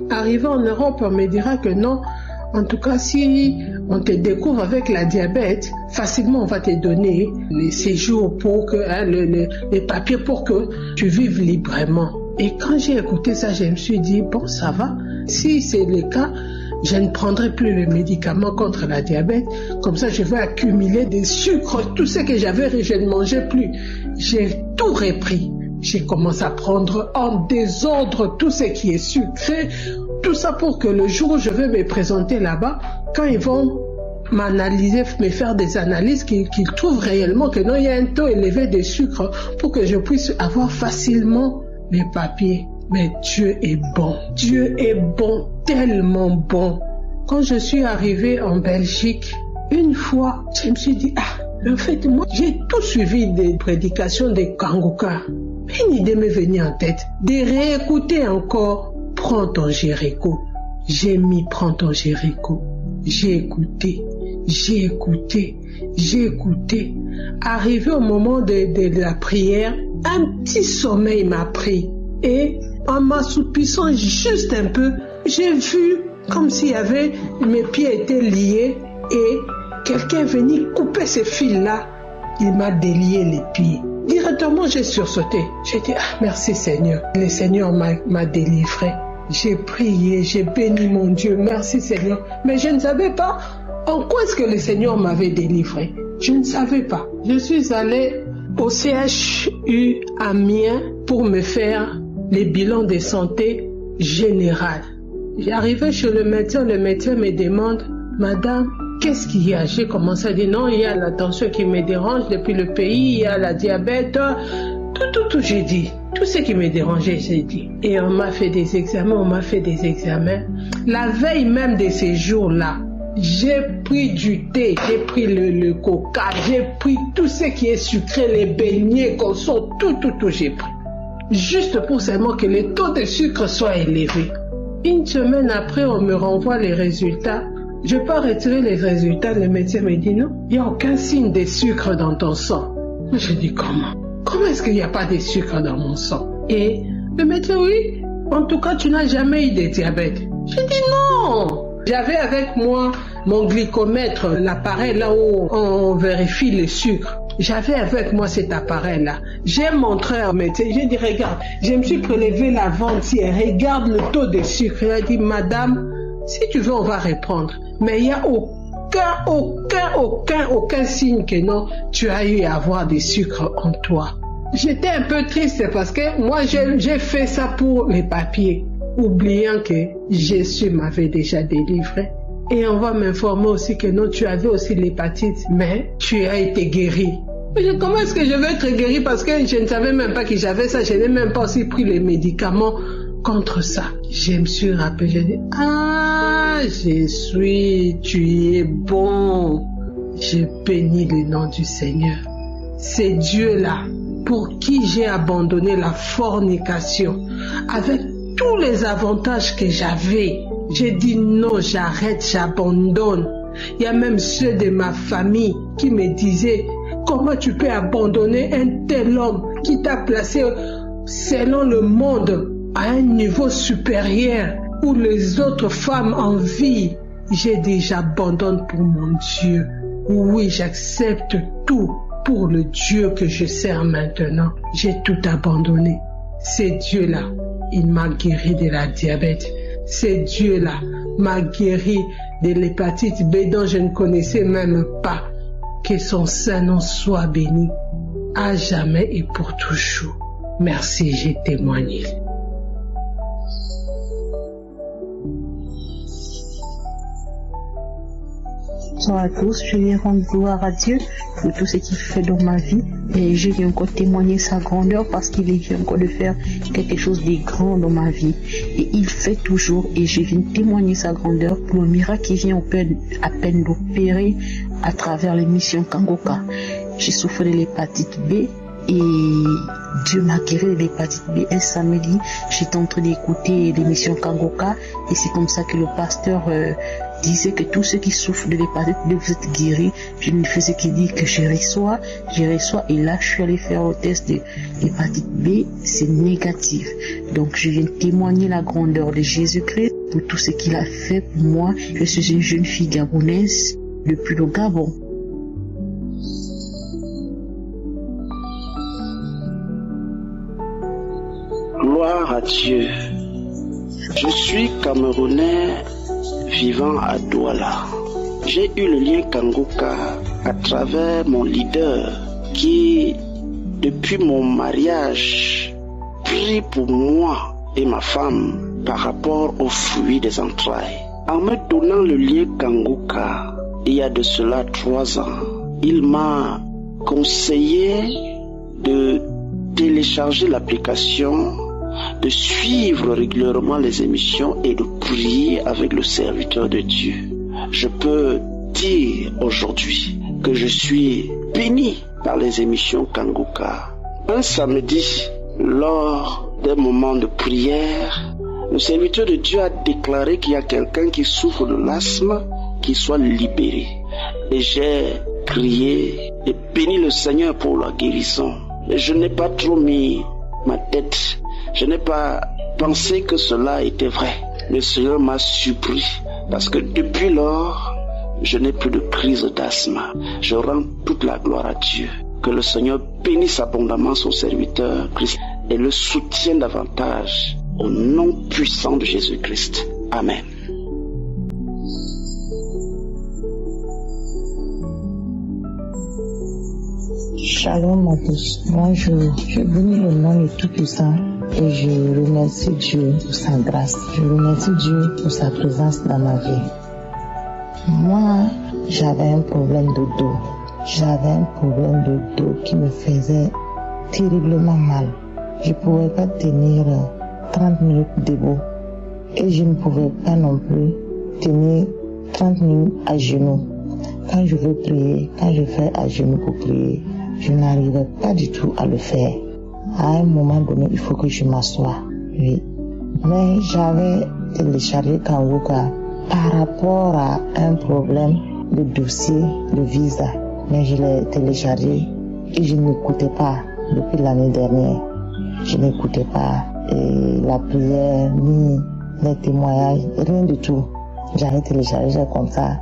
Arrivé en Europe, on me dira que non. En tout cas, si on te découvre avec la diabète, facilement on va te donner les séjours pour que, les papiers pour que tu vives librement. Et quand j'ai écouté ça, je me suis dit, bon, ça va. Si c'est le cas, je ne prendrai plus le médicament contre la diabète. Comme ça, je vais accumuler des sucres. Tout ce que j'avais, je ne mangeais plus. J'ai tout repris. J'ai commencé à prendre en désordre tout ce qui est sucré. Tout ça pour que le jour où je vais me présenter là-bas, quand ils vont m'analyser, me faire des analyses, qu'ils trouvent réellement que non, il y a un taux élevé de sucre pour que je puisse avoir facilement mes papiers. Mais Dieu est bon. Dieu est bon, tellement bon. Quand je suis arrivée en Belgique, une fois, je me suis dit, en fait, moi, j'ai tout suivi des prédications de Kanguka. Une idée m'est venue en tête de réécouter encore. Prends ton Jéricho. J'ai mis prends ton Jéricho. J'ai écouté. Arrivé au moment de la prière, un petit sommeil m'a pris. Et en m'assoupissant juste un peu, j'ai vu comme s'il y avait, mes pieds étaient liés et quelqu'un est venu couper ces fils-là. Il m'a délié les pieds. Directement, j'ai sursauté. J'ai dit, merci Seigneur. Le Seigneur m'a délivré. J'ai prié, j'ai béni mon Dieu. Merci Seigneur. Mais je ne savais pas en quoi est-ce que le Seigneur m'avait délivré. Je ne savais pas. Je suis allée au CHU Amiens pour me faire les bilans de santé générale. J'arrivais chez le médecin me demande, Madame, qu'est-ce qu'il y a? J'ai commencé à dire non, il y a la tension qui me dérange depuis le pays, il y a la diabète, tout j'ai dit. Tout ce qui me dérangeait, j'ai dit. Et on m'a fait des examens, La veille même de ces jours-là, j'ai pris du thé, j'ai pris le coca, j'ai pris tout ce qui est sucré, les beignets, conso, tout j'ai pris. Juste pour seulement que le taux de sucre soit élevé. Une semaine après, on me renvoie les résultats. Je peux retirer les résultats. Le médecin me dit non, il n'y a aucun signe de sucre dans ton sang. Je dis comment? Comment est-ce qu'il n'y a pas de sucre dans mon sang? Et le médecin, oui, en tout cas, tu n'as jamais eu de diabète. Je dis non. J'avais avec moi mon glycomètre, l'appareil là où on vérifie le sucre. J'avais avec moi cet appareil-là. J'ai montré au médecin, j'ai dit, regarde, je me suis prélevé l'avant-hier, regarde le taux de sucre. Il a dit, madame, si tu veux, on va répondre. Mais il n'y a aucun signe que non, tu as eu à avoir des sucres en toi. J'étais un peu triste parce que moi, j'ai fait ça pour les papiers, oubliant que Jésus m'avait déjà délivré. Et on va m'informer aussi que non, tu avais aussi l'hépatite, mais tu as été guéri. Mais comment est-ce que je vais être guéri parce que je ne savais même pas que j'avais ça, je n'ai même pas aussi pris les médicaments contre ça. Je me suis rappelé, j'ai dit, ah, Jésus, tu es bon. Je bénis le nom du Seigneur. C'est Dieu-là pour qui j'ai abandonné la fornication avec tous les avantages que j'avais. J'ai dit non, j'arrête, j'abandonne. Il y a même ceux de ma famille qui me disaient, comment tu peux abandonner un tel homme qui t'a placé selon le monde à un niveau supérieur où les autres femmes envient. J'ai dit, j'abandonne pour mon Dieu. Oui, j'accepte tout pour le Dieu que je sers maintenant. J'ai tout abandonné. C'est Dieu-là, il m'a guéri de la diabète. C'est Dieu-là m'a guéri de l'hépatite B dont je ne connaissais même pas. Que son Saint-Nom soit béni à jamais et pour toujours. Merci, j'ai témoigné. Bonsoir à tous, je viens rendre gloire à Dieu pour tout ce qu'il fait dans ma vie et je viens encore témoigner sa grandeur parce qu'il vient encore de faire quelque chose de grand dans ma vie et il fait toujours et je viens témoigner sa grandeur pour le miracle qui vient à peine d'opérer à travers l'émission Kangoka. J'ai souffert de l'hépatite B et Dieu m'a guéri de l'hépatite B. Un samedi, j'étais en train d'écouter l'émission Kangoka et c'est comme ça que le pasteur disait que tous ceux qui souffrent de l'hépatite B, vous êtes guéris. Je me faisais qu'il dit que je reçois et là je suis allé faire le test de l'hépatite B, c'est négatif. Donc je viens témoigner la grandeur de Jésus-Christ pour tout ce qu'il a fait pour moi. Je suis une jeune fille gabonaise depuis le Gabon. Gloire à Dieu. Je suis Camerounais vivant à Douala. J'ai eu le lien Kangoka à travers mon leader qui, depuis mon mariage, prie pour moi et ma femme par rapport aux fruits des entrailles. En me donnant le lien Kangoka, il y a de cela 3 ans, il m'a conseillé de télécharger l'application, de suivre régulièrement les émissions et de prier avec le serviteur de Dieu. Je peux dire aujourd'hui que je suis béni par les émissions Kangoka. Un samedi, lors d'un moment de prière, le serviteur de Dieu a déclaré qu'il y a quelqu'un qui souffre de l'asthme, qui soit libéré. Et j'ai crié et béni le Seigneur pour la guérison. Et je n'ai pas trop mis ma tête. Je n'ai pas pensé que cela était vrai. Le Seigneur m'a surpris parce que depuis lors, je n'ai plus de crise d'asthme. Je rends toute la gloire à Dieu. Que le Seigneur bénisse abondamment son serviteur Christ et le soutienne davantage au nom puissant de Jésus-Christ. Amen. Shalom à tous. Moi, je bénis le nom de Tout-Puissant et je remercie Dieu pour sa grâce. Je remercie Dieu pour sa présence dans ma vie. Moi, j'avais un problème de dos. J'avais un problème de dos qui me faisait terriblement mal. Je ne pouvais pas tenir 30 minutes debout et je ne pouvais pas non plus tenir 30 minutes à genoux. Quand je veux prier, quand je fais à genoux pour prier, je n'arrivais pas du tout à le faire. À un moment donné, il faut que je m'assoie. Oui. Mais j'avais téléchargé Kangoka par rapport à un problème de dossier de visa. Mais je l'ai téléchargé et je n'écoutais pas depuis l'année dernière. Je n'écoutais pas la prière, ni les témoignages, rien du tout. J'avais téléchargé comme ça.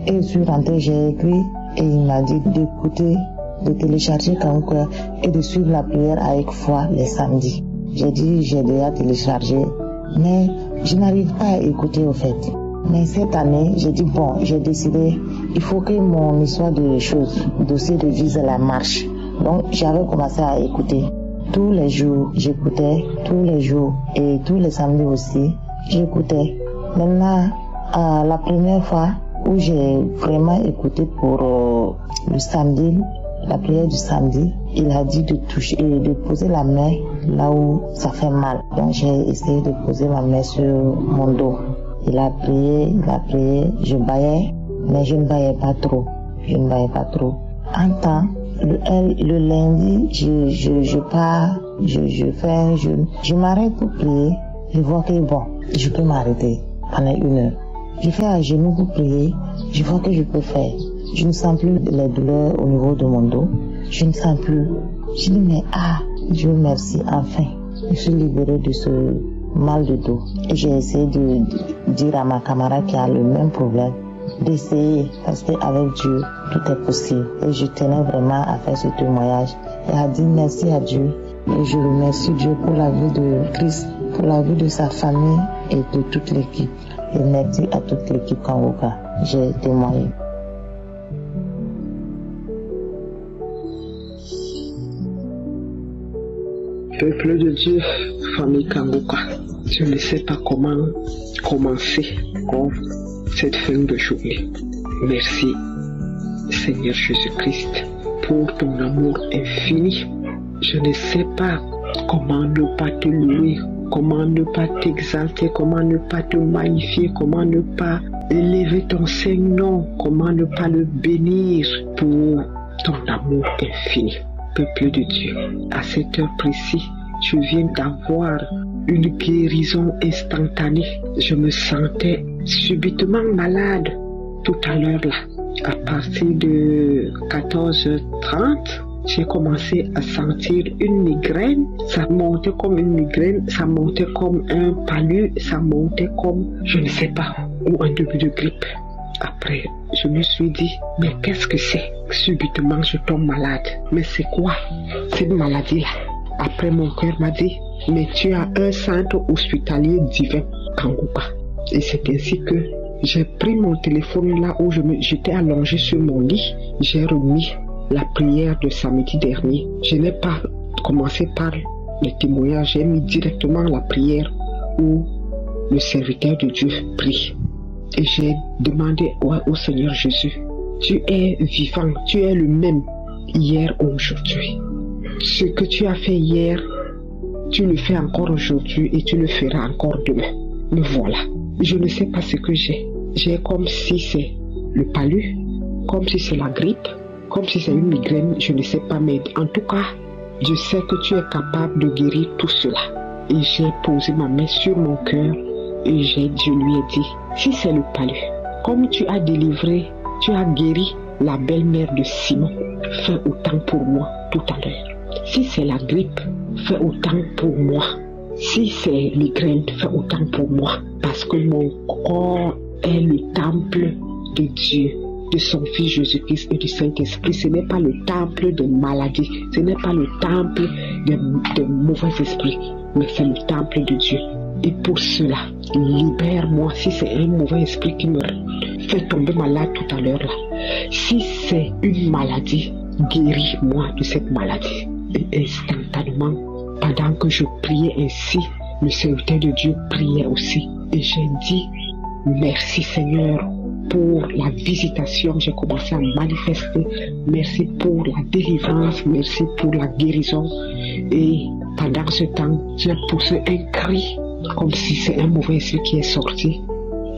Et je suis rentré, j'ai écrit et il m'a dit d'écouter de télécharger Kanguka et de suivre la prière avec foi les samedis. J'ai dit, j'ai déjà téléchargé, mais je n'arrive pas à écouter au fait. Mais cette année, j'ai dit, bon, j'ai décidé, il faut que mon histoire de choses, dossier de visa, la marche. Donc, j'avais commencé à écouter. Tous les jours, j'écoutais, tous les jours, et tous les samedis aussi, j'écoutais. Maintenant, la première fois où j'ai vraiment écouté pour le samedi, la prière du samedi, il a dit de toucher et de poser la main là où ça fait mal. Donc j'ai essayé de poser ma main sur mon dos. Il a prié, je baillais, mais je ne baillais pas trop. En temps, le lundi, je pars, je fais un jeûne. Je m'arrête pour prier. Je vois que bon, je peux m'arrêter pendant 1 heure. Je fais à genoux pour prier. Je vois que je peux faire. Je ne sens plus les douleurs au niveau de mon dos. Je ne sens plus. Je dis mais Dieu merci, enfin. Je suis libérée de ce mal de dos. Et j'ai essayé de dire à ma camarade qui a le même problème d'essayer, parce qu'avec Dieu, tout est possible. Et je tenais vraiment à faire ce témoignage. Et à dire merci à Dieu. Et je remercie Dieu pour la vie de Christ, pour la vie de sa famille et de toute l'équipe. Et merci à toute l'équipe Kanguka. J'ai témoigné. Peuple de Dieu, famille Kanguka, je ne sais pas comment commencer cette fin de journée. Merci, Seigneur Jésus-Christ, pour ton amour infini. Je ne sais pas comment ne pas te louer, comment ne pas t'exalter, comment ne pas te magnifier, comment ne pas élever ton Saint-Nom, comment ne pas le bénir pour ton amour infini. Peuple de Dieu, à cette heure précise, je viens d'avoir une guérison instantanée. Je me sentais subitement malade tout à l'heure là. À partir de 14h30, j'ai commencé à sentir une migraine. Ça montait comme une migraine, ça montait comme un palu, ça montait comme, je ne sais pas, ou un début de grippe. Après, je me suis dit, mais qu'est-ce que c'est? Subitement, je tombe malade. Mais c'est quoi cette maladie-là? Après, mon cœur m'a dit, mais tu as un centre hospitalier divin, Kanguka. Et c'est ainsi que j'ai pris mon téléphone là où j'étais allongé sur mon lit. J'ai remis la prière de samedi dernier. Je n'ai pas commencé par le témoignage, j'ai mis directement la prière où le serviteur de Dieu prie. Et j'ai demandé au Seigneur Jésus, tu es vivant, tu es le même hier, aujourd'hui. Ce que tu as fait hier, tu le fais encore aujourd'hui et tu le feras encore demain. Me voilà. Je ne sais pas ce que j'ai. J'ai comme si c'est le palu, comme si c'est la grippe, comme si c'est une migraine, je ne sais pas, mais en tout cas, je sais que tu es capable de guérir tout cela. Et j'ai posé ma main sur mon cœur et je lui ai dit, si c'est le palu, comme tu as délivré, tu as guéri la belle-mère de Simon, fais autant pour moi tout à l'heure. Si c'est la grippe, fais autant pour moi. Si c'est migraine, fais autant pour moi. Parce que mon corps est le temple de Dieu, de son Fils Jésus-Christ et du Saint-Esprit. Ce n'est pas le temple de maladie, ce n'est pas le temple de mauvais esprits, mais c'est le temple de Dieu. Et pour cela, libère-moi si c'est un mauvais esprit qui me fait tomber malade tout à l'heure là. Si c'est une maladie, guéris-moi de cette maladie. Et instantanément, pendant que je priais ainsi, le serviteur de Dieu priait aussi. Et j'ai dit, merci Seigneur pour la visitation. J'ai commencé à manifester. Merci pour la délivrance. Merci pour la guérison. Et pendant ce temps, j'ai poussé un cri comme si c'est un mauvais esprit qui est sorti.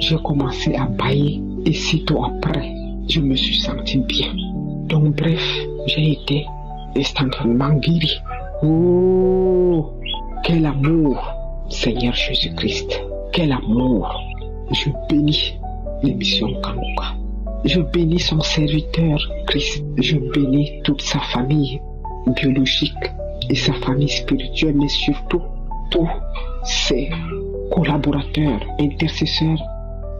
J'ai commencé à bailler. Et sitôt après, je me suis senti bien. Donc bref, j'ai été instantanément guéri. Oh, quel amour, Seigneur Jésus-Christ. Quel amour. Je bénis l'émission Kanguka. Je bénis son serviteur Christ. Je bénis toute sa famille biologique et sa famille spirituelle, mais surtout tous ses collaborateurs, intercesseurs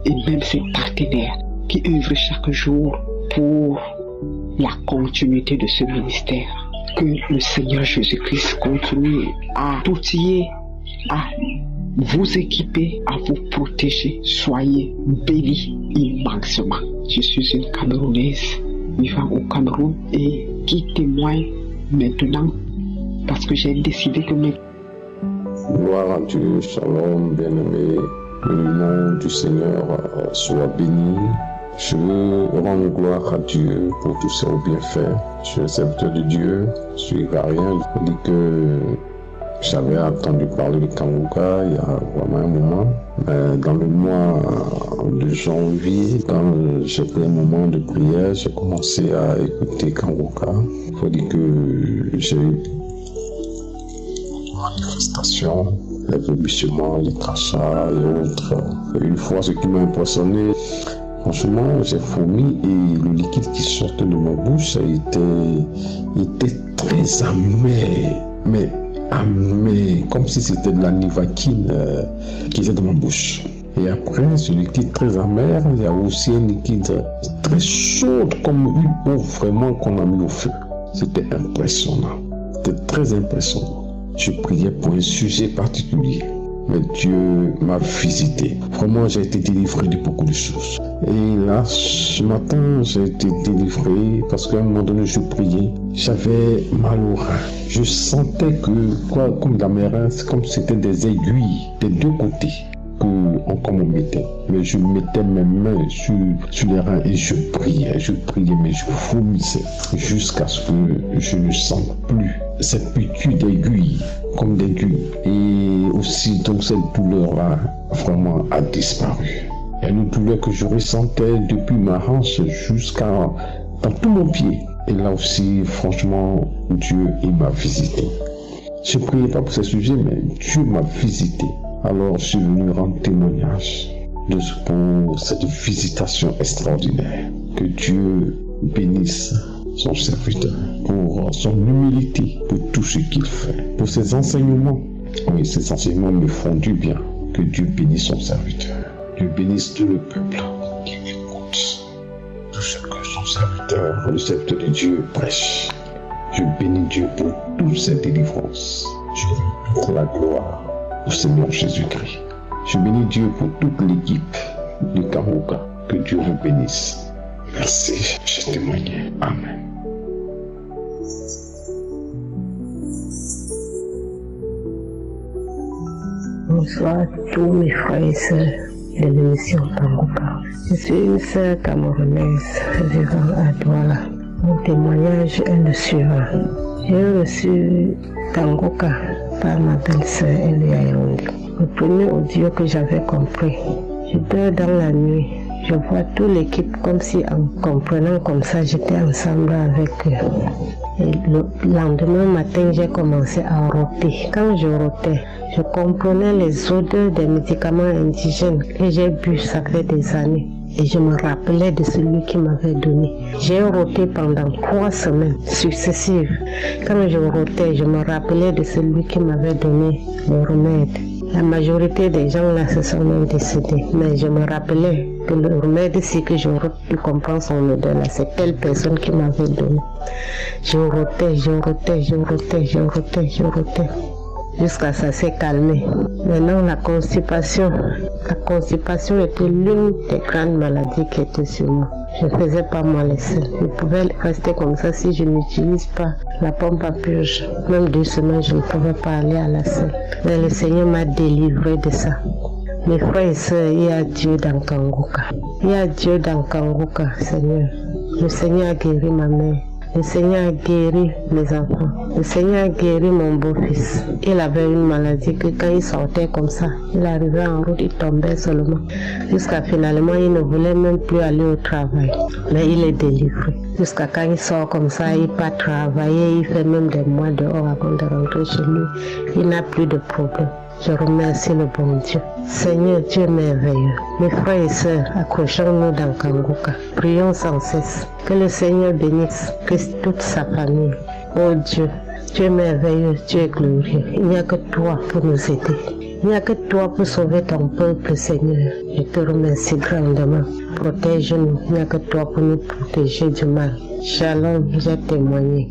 et même ses partenaires qui œuvrent chaque jour pour la continuité de ce ministère. Que le Seigneur Jésus-Christ continue à t'outiller, à vous équiper, à vous protéger. Soyez bénis immensément. Je suis une Camerounaise vivant au Cameroun et qui témoigne maintenant parce que j'ai décidé que mes... Gloire à Dieu, shalom, bien-aimé, que le nom du Seigneur soit béni. Je rends gloire à Dieu pour tous ses bienfaits. Je suis un serviteur de Dieu, je suis ivoirien. Je dis que j'avais entendu parler de Kanguka il y a vraiment un moment. Mais dans le mois de janvier, quand j'ai pris un moment de prière, j'ai commencé à écouter Kanguka. Il faut dire que j'ai eu manifestations, les balbutiements, les crachats et autres. Et une fois, ce qui m'a impressionné, franchement, j'ai fourmi et le liquide qui sortait de ma bouche était très amer, mais amer, comme si c'était de la nivaquine qui était dans ma bouche. Et après ce liquide très amer, il y a aussi un liquide très chaud, comme une eau vraiment qu'on a mis au feu. C'était impressionnant, c'était très impressionnant. Je priais pour un sujet particulier, mais Dieu m'a visité. Vraiment, j'ai été délivré de beaucoup de choses. Et là, ce matin, j'ai été délivré parce qu'à un moment donné, je priais. J'avais mal au rein. Je sentais que, comme dans mes reins, c'est comme si c'était des aiguilles des deux côtés qu'on me mettait. Mais je mettais mes mains sur les reins et je priais, mais je vomissais jusqu'à ce que je ne sente plus cette piqûre d'aiguille, comme d'aiguille. Et aussi, donc, cette douleur-là, vraiment, a disparu. Et une douleur que je ressentais depuis ma hanche jusqu'à dans tout mon pied. Et là aussi, franchement, Dieu, il m'a visité. Je ne priais pas pour ce sujet, mais Dieu m'a visité. Alors, je suis venu rendre témoignage pour cette visitation extraordinaire. Que Dieu bénisse son serviteur pour son humilité, pour tout ce qu'il fait, pour ses enseignements. Oui, ces enseignements me font du bien. Que Dieu bénisse son serviteur. Dieu bénisse tout le peuple qui écoute tout ce que son serviteur, le serviteur de Dieu, prêche. Je bénis Dieu pour toutes ces délivrances. Je rends la gloire au Seigneur Jésus-Christ. Je bénis Dieu pour toute l'équipe de Kanguka. Que Dieu vous bénisse. Merci, j'ai témoigné. Amen. Bonsoir à tous mes frères et sœurs de l'émission Kanguka. Je suis une sœur camerounaise vivant à Douala. Mon témoignage est le suivant. J'ai reçu Kanguka par ma belle-sœur Elia Yaoundé. Le premier audio que j'avais compris, je dors dans la nuit. Je vois toute l'équipe comme si en comprenant comme ça, j'étais ensemble avec eux. Et le lendemain matin, j'ai commencé à rôter. Quand je rôtais, je comprenais les odeurs des médicaments indigènes que j'ai bu ça fait des années. Et je me rappelais de celui qui m'avait donné. J'ai rôté pendant 3 semaines successives. Quand je rôtais, je me rappelais de celui qui m'avait donné le remède. La majorité des gens là se sont même décédés. Mais je me rappelais que le remède, si que je comprends son odeur là, c'est telle personne qui m'avait donné. Je rotais. Jusqu'à ça s'est calmé. Maintenant, la constipation était l'une des grandes maladies qui étaient sur moi. Je ne faisais pas moi les selles. Je pouvais rester comme ça si je n'utilise pas la pompe à purge. Même 2 semaines, je ne pouvais pas aller à la selle. Mais le Seigneur m'a délivré de ça. Mes frères et sœurs, il y a Dieu dans Kanguka. Il y a Dieu dans Kanguka, Seigneur. Le Seigneur a guéri ma mère. Le Seigneur a guéri mes enfants. Le Seigneur a guéri mon beau-fils. Il avait une maladie que quand il sortait comme ça, il arrivait en route, il tombait seulement. Jusqu'à finalement, il ne voulait même plus aller au travail. Mais il est délivré. Jusqu'à quand il sort comme ça, il part travailler, il fait même des mois dehors avant de rentrer chez lui. Il n'a plus de problème. Je remercie le bon Dieu. Seigneur, Dieu merveilleux. Mes frères et sœurs, accrochons-nous dans Kanguka. Prions sans cesse. Que le Seigneur bénisse toute sa famille. Oh Dieu, tu es merveilleux, tu es glorieux. Il n'y a que toi pour nous aider. Il n'y a que toi pour sauver ton peuple, Seigneur. Je te remercie grandement. protège-nous. Il n'y a que toi pour nous protéger du mal. Shalom, j'ai témoigné.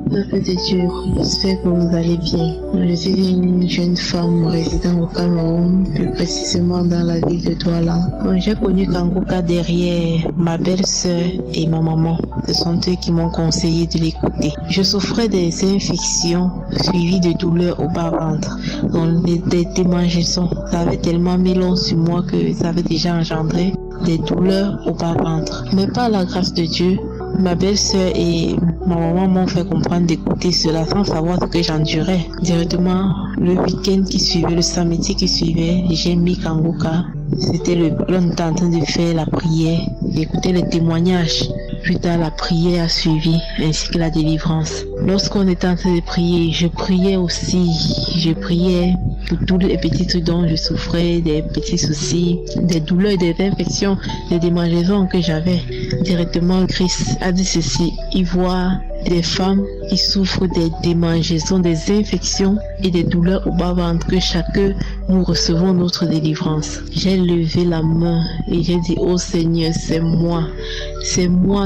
Peuple de Dieu, j'espère que vous allez bien. Je suis une jeune femme résidant au Cameroun, plus précisément dans la ville de Douala. J'ai connu Kangoka derrière ma belle-sœur et ma maman. Ce sont eux qui m'ont conseillé de l'écouter. Je souffrais des infections suivies de douleurs au bas-ventre, dont des démangeaisons. Ça avait tellement mis long sur moi que ça avait déjà engendré des douleurs au bas-ventre. Mais par la grâce de Dieu, ma belle-sœur et ma maman m'ont fait comprendre d'écouter cela sans savoir ce que j'endurais. Directement, le week-end qui suivait, le samedi qui suivait, j'ai mis Kangoka. C'était l'on était en train de faire la prière, d'écouter les témoignages. Plus tard, la prière a suivi, ainsi que la délivrance. Lorsqu'on était en train de prier, je priais aussi. Je priais pour tous les petits trucs dont je souffrais, des petits soucis, des douleurs, des infections, des démangeaisons que j'avais. Directement, Christ a dit ceci: il voit des femmes qui souffrent des démangeaisons, des infections et des douleurs au bas-ventre, que chacun nous recevons notre délivrance. J'ai levé la main et j'ai dit: oh Seigneur, c'est moi,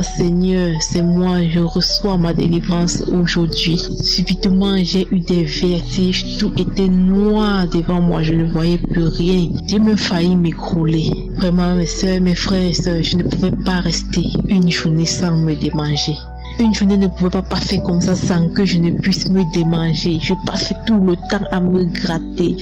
Seigneur, c'est moi, je reçois ma délivrance aujourd'hui. Subitement, j'ai eu des vertiges, tout était noir devant moi, je ne voyais plus rien. J'ai même failli m'écrouler. Vraiment, mes soeurs, mes frères et sœurs, je ne pouvais pas rester une journée sans me démanger. Une journée ne pouvait pas passer comme ça sans que je ne puisse me démanger. Je passais tout le temps à me gratter.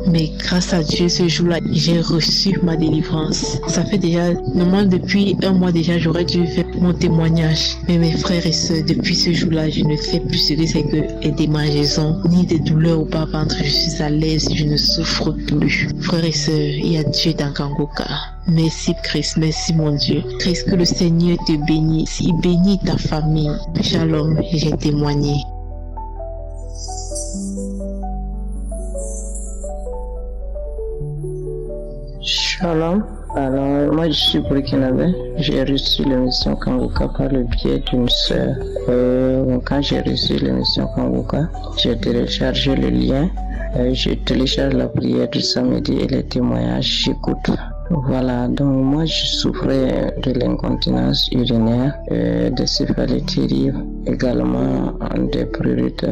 Mais grâce à Dieu, ce jour-là, j'ai reçu ma délivrance. Ça fait déjà, normalement depuis un mois déjà, j'aurais dû faire mon témoignage. Mais mes frères et sœurs, depuis ce jour-là, je ne fais plus ce que c'est que les démangeaisons, ni des douleurs au bas-ventre. Je suis à l'aise, je ne souffre plus. Frères et sœurs, il y a Dieu dans Kangoka. Merci Christ, merci mon Dieu. Christ, que le Seigneur te bénisse. Il bénit ta famille. Shalom, j'ai témoigné. Shalom. Alors, moi je suis burkinabé. J'ai reçu l'émission Kangoka par le biais d'une sœur. Quand j'ai reçu l'émission Kangoka, j'ai téléchargé le lien. Je télécharge la prière du samedi et les témoignages, j'écoute. Voilà, donc moi je souffrais de l'incontinence urinaire, des céphalées terribles, également des prurites,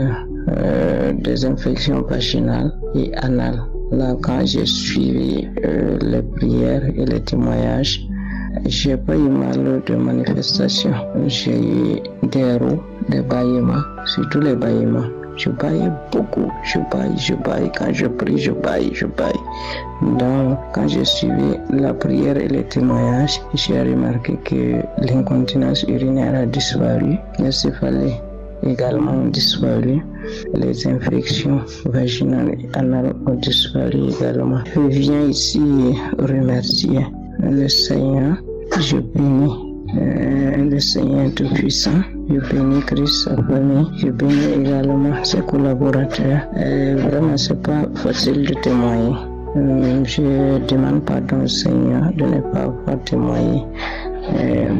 des infections vaginales et anales. Là, quand j'ai suivi les prières et les témoignages, j'ai pas eu mal de manifestations. J'ai eu des roues, des bâillements, surtout les bâillements. Je baille beaucoup, je baille. Quand je prie, je baille. Donc, quand j'ai suivi la prière et les témoignages, j'ai remarqué que l'incontinence urinaire a disparu, les céphalées également ont disparu, les infections vaginales et anales ont disparu également. Je viens ici remercier le Seigneur, je bénis le Seigneur Tout-Puissant, je bénis Christ, sa famille, je bénis également ses collaborateurs. Vraiment, c'est pas facile de témoigner. Je demande pardon au Seigneur de ne pas avoir témoigné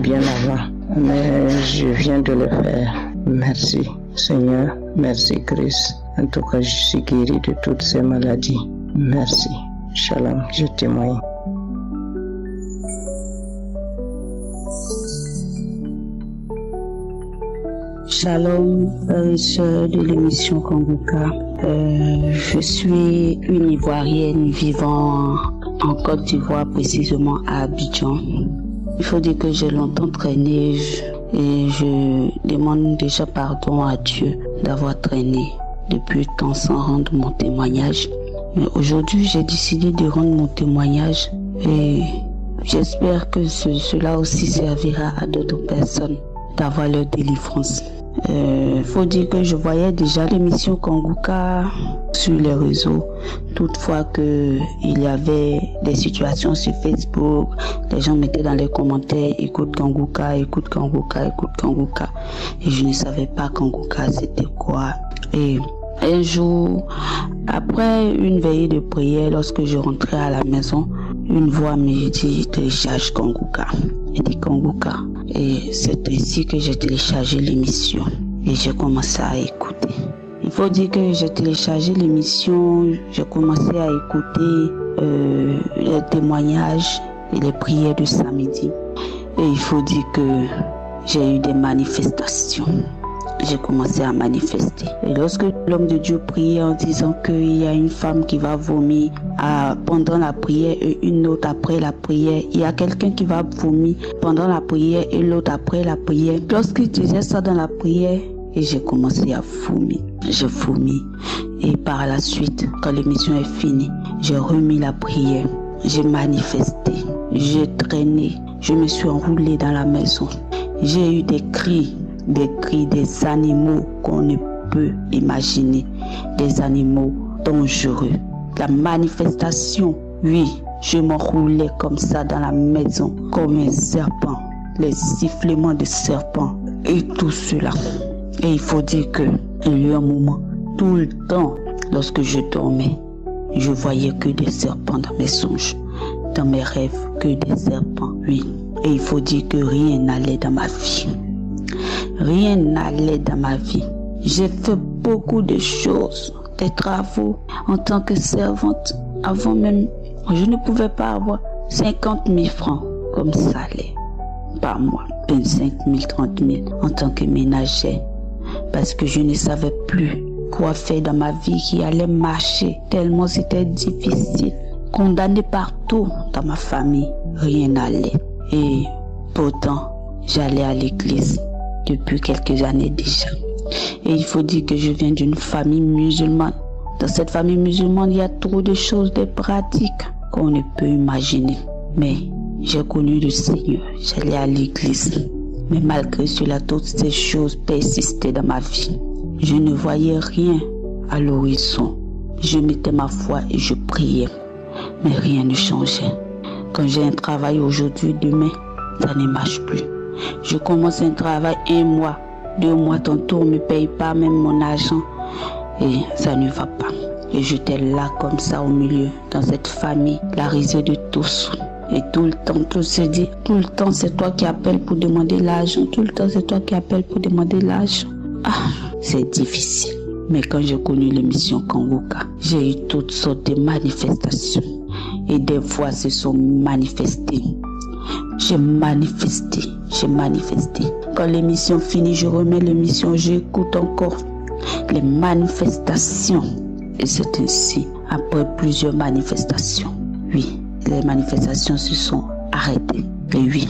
bien avant, mais je viens de le faire. Merci Seigneur, merci Christ. En tout cas, je suis guéri de toutes ces maladies. Merci. Shalom, je témoigne. Shalom, sœur de l'émission Kangoka. Je suis une Ivoirienne vivant en Côte d'Ivoire, précisément à Abidjan. Il faut dire que j'ai longtemps traîné et je demande déjà pardon à Dieu d'avoir traîné depuis le temps sans rendre mon témoignage. Mais aujourd'hui, j'ai décidé de rendre mon témoignage et j'espère que cela aussi servira à d'autres personnes d'avoir leur délivrance. Faut dire que je voyais déjà l'émission Kangoka sur les réseaux. Toutefois que il y avait des situations sur Facebook, les gens mettaient dans les commentaires: écoute Kangoka, écoute Kangoka, écoute Kangoka. Et je ne savais pas Kangoka c'était quoi. Et un jour, après une veillée de prière, lorsque je rentrais à la maison, une voix me dit: télécharge Kangoka. Et dit Kangoka. Et c'est ainsi que j'ai téléchargé l'émission. Et j'ai commencé à écouter. Il faut dire que j'ai téléchargé l'émission, j'ai commencé à écouter les témoignages et les prières de samedi. Et il faut dire que j'ai eu des manifestations. J'ai commencé à manifester. Et lorsque l'homme de Dieu priait en disant qu'il y a une femme qui va vomir pendant la prière et une autre après la prière, il y a quelqu'un qui va vomir pendant la prière et l'autre après la prière. Lorsqu'il disait ça dans la prière, et j'ai commencé à vomir. J'ai vomi. Et par la suite, quand l'émission est finie, j'ai remis la prière. J'ai manifesté. J'ai traîné. Je me suis enroulée dans la maison. J'ai eu des cris des animaux qu'on ne peut imaginer, des animaux dangereux. La manifestation, oui, je m'enroulais comme ça dans la maison, comme un serpent, les sifflements de serpent et tout cela. Et il faut dire qu'il y a eu un moment, tout le temps, lorsque je dormais, je voyais que des serpents dans mes songes, dans mes rêves, que des serpents, oui. Et il faut dire que rien n'allait dans ma vie. Rien n'allait dans ma vie. J'ai fait beaucoup de choses, des travaux en tant que servante. Avant même, je ne pouvais pas avoir 50 000 francs comme salaire par mois. 25 000, 30 000 en tant que ménagère. Parce que je ne savais plus quoi faire dans ma vie qui allait marcher. Tellement c'était difficile. Condamné partout dans ma famille, rien n'allait. Et pourtant, j'allais à l'église depuis quelques années déjà. Et il faut dire que je viens d'une famille musulmane. Dans cette famille musulmane, il y a trop de choses, des pratiques qu'on ne peut imaginer. Mais j'ai connu le Seigneur, j'allais à l'église. Mais malgré cela, toutes ces choses persistaient dans ma vie. Je ne voyais rien à l'horizon. Je mettais ma foi et je priais. Mais rien ne changeait. Quand j'ai un travail aujourd'hui, demain, ça ne marche plus. Je commence un travail 1 mois, 2 mois, tantôt on ne me paye pas même mon argent et ça ne va pas. Et j'étais là comme ça au milieu, dans cette famille, la risée de tous. Et tout le temps, tout se dit, tout le temps c'est toi qui appelles pour demander l'argent, tout le temps c'est toi qui appelles pour demander l'argent. Ah, c'est difficile. Mais quand j'ai connu l'émission Kanguka, j'ai eu toutes sortes de manifestations. Et des voix se sont manifestées. J'ai manifesté. Quand l'émission finit, je remets l'émission, j'écoute encore les manifestations. Et c'est ainsi, après plusieurs manifestations, oui, les manifestations se sont arrêtées. Et oui,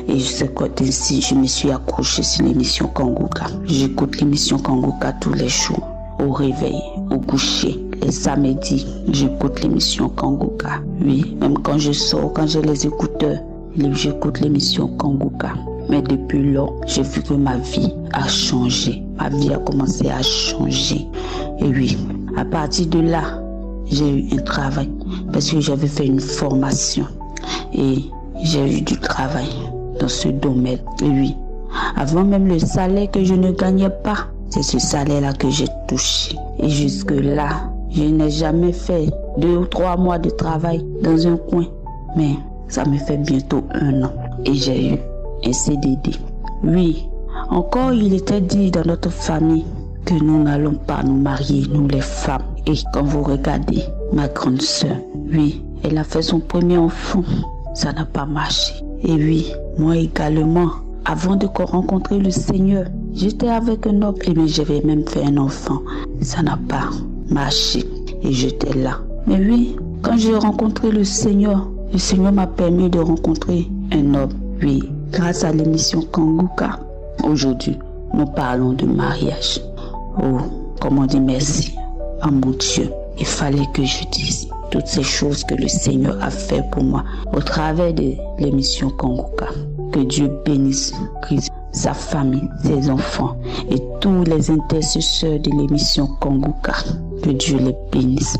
et c'est ainsi, je me suis accrochée sur l'émission Kanguka. J'écoute l'émission Kanguka tous les jours, au réveil, au coucher. Les samedis, j'écoute l'émission Kanguka. Oui, même quand je sors, quand j'ai les écouteurs, j'écoute l'émission Kanguka. Mais depuis lors, j'ai vu que ma vie a changé. Ma vie a commencé à changer. Et oui, à partir de là, j'ai eu un travail. Parce que j'avais fait une formation. Et j'ai eu du travail dans ce domaine. Et oui, avant même le salaire que je ne gagnais pas, c'est ce salaire-là que j'ai touché. Et jusque-là, je n'ai jamais fait 2 ou 3 mois de travail dans un coin. Mais ça me fait bientôt 1 an. Et j'ai eu un CDD. Oui, encore il était dit dans notre famille que nous n'allons pas nous marier, nous les femmes. Et quand vous regardez ma grande sœur, oui, elle a fait son premier enfant. Ça n'a pas marché. Et oui, moi également, avant de rencontrer le Seigneur, j'étais avec un homme et j'avais même fait un enfant. Ça n'a pas marché. Et j'étais là. Mais oui, quand j'ai rencontré le Seigneur m'a permis de rencontrer un homme. Oui, grâce à l'émission Kanguka. Aujourd'hui, nous parlons de mariage. Oh, comment dire merci à mon Dieu. Il fallait que je dise toutes ces choses que le Seigneur a fait pour moi au travers de l'émission Kanguka. Que Dieu bénisse Christ, sa famille, ses enfants et tous les intercesseurs de l'émission Kanguka. Que Dieu les bénisse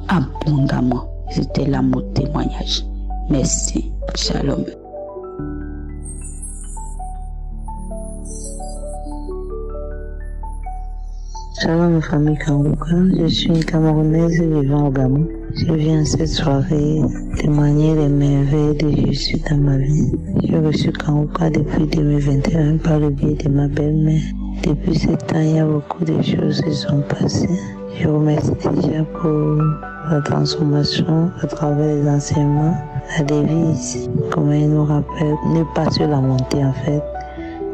abondamment. C'était là mon témoignage. Merci. Shalom. Shalom famille Kanguka, je suis une Camerounaise vivant au Gabon. Je viens cette soirée témoigner les merveilles de Jésus dans ma vie. J'ai reçu Kanguka depuis 2021 par le biais de ma belle-mère. Depuis ce temps, il y a beaucoup de choses qui sont passées. Je remercie déjà pour la transformation à travers les enseignements. La devise, comme il nous rappelle, ne pas se lamenter en fait.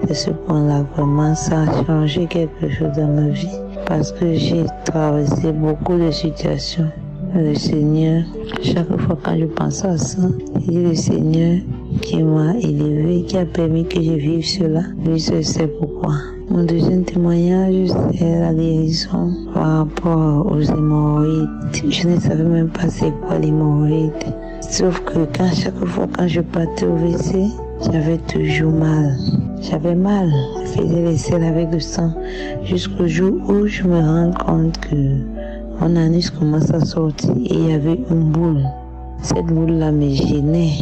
C'est ce point-là, vraiment, ça a changé quelque chose dans ma vie. Parce que j'ai traversé beaucoup de situations. Le Seigneur, chaque fois quand je pense à ça, c'est le Seigneur qui m'a élevé, qui a permis que je vive cela. Lui seul sait pourquoi. Mon deuxième témoignage, c'est la guérison par rapport aux hémorroïdes. Je ne savais même pas c'est quoi l'hémorroïde. Sauf que chaque fois quand je partais au WC, j'avais toujours mal. J'avais mal. Je faisais les selles avec le sang. Jusqu'au jour où je me rends compte que mon anus commence à sortir et il y avait une boule. Cette boule-là me gênait.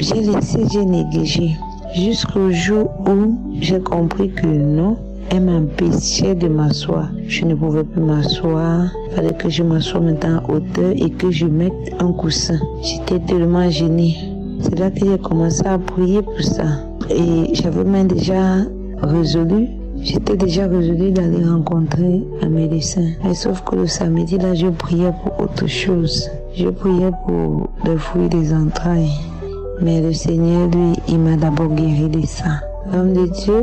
J'ai négligé. Jusqu'au jour où j'ai compris que non, elle m'empêchait de m'asseoir. Je ne pouvais plus m'asseoir. Il fallait que je m'assoie maintenant en hauteur et que je mette un coussin. J'étais tellement gênée. C'est là que j'ai commencé à prier pour ça. Et j'avais même déjà résolu. J'étais déjà résolue d'aller rencontrer un médecin. Mais sauf que le samedi, là, je priais pour autre chose. Je priais pour le fruit des entrailles. Mais le Seigneur, lui, il m'a d'abord guéri de ça. L'homme de Dieu,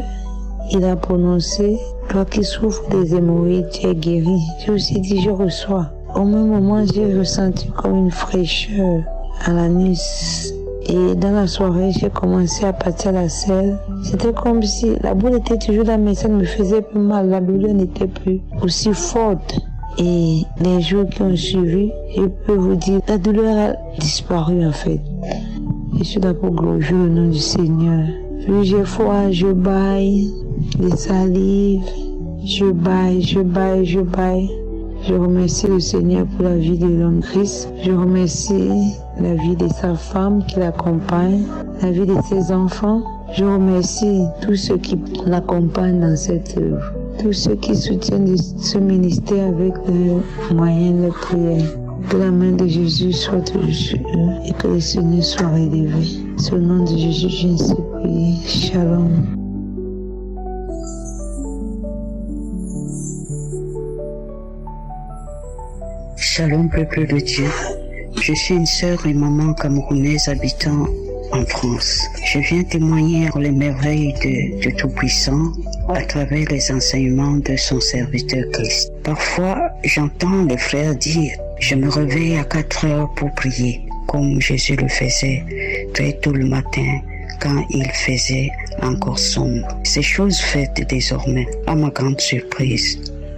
il a prononcé, toi qui souffres des hémorroïdes, tu es guéri. J'ai aussi dit, je reçois. Au même moment, j'ai ressenti comme une fraîcheur à l'anus. Et dans la soirée, j'ai commencé à partir la selle. C'était comme si la boule était toujours là, mais ça ne me faisait plus mal. La douleur n'était plus aussi forte. Et les jours qui ont suivi, je peux vous dire, la douleur a disparu en fait. Je suis là pour glorifier le nom du Seigneur. Plusieurs fois, je baille des salives. Je baille. Je remercie le Seigneur pour la vie de l'homme Christ. Je remercie la vie de sa femme qui l'accompagne, la vie de ses enfants. Je remercie tous ceux qui l'accompagnent dans cette œuvre, tous ceux qui soutiennent ce ministère avec les moyens de prière. Que la main de Jésus soit toujours sur eux et que le Seigneur soit élevé. Sur le nom de Jésus, j'ai ainsi prié. Shalom. Shalom, peuple de Dieu. Je suis une sœur et maman camerounaise habitant en France. Je viens témoigner les merveilles de Tout-Puissant à travers les enseignements de son serviteur Christ. Parfois, j'entends les frères dire « Je me réveille à 4 heures pour prier », comme Jésus le faisait très tôt le matin quand il faisait encore sombre. Ces choses faites désormais, à ma grande surprise.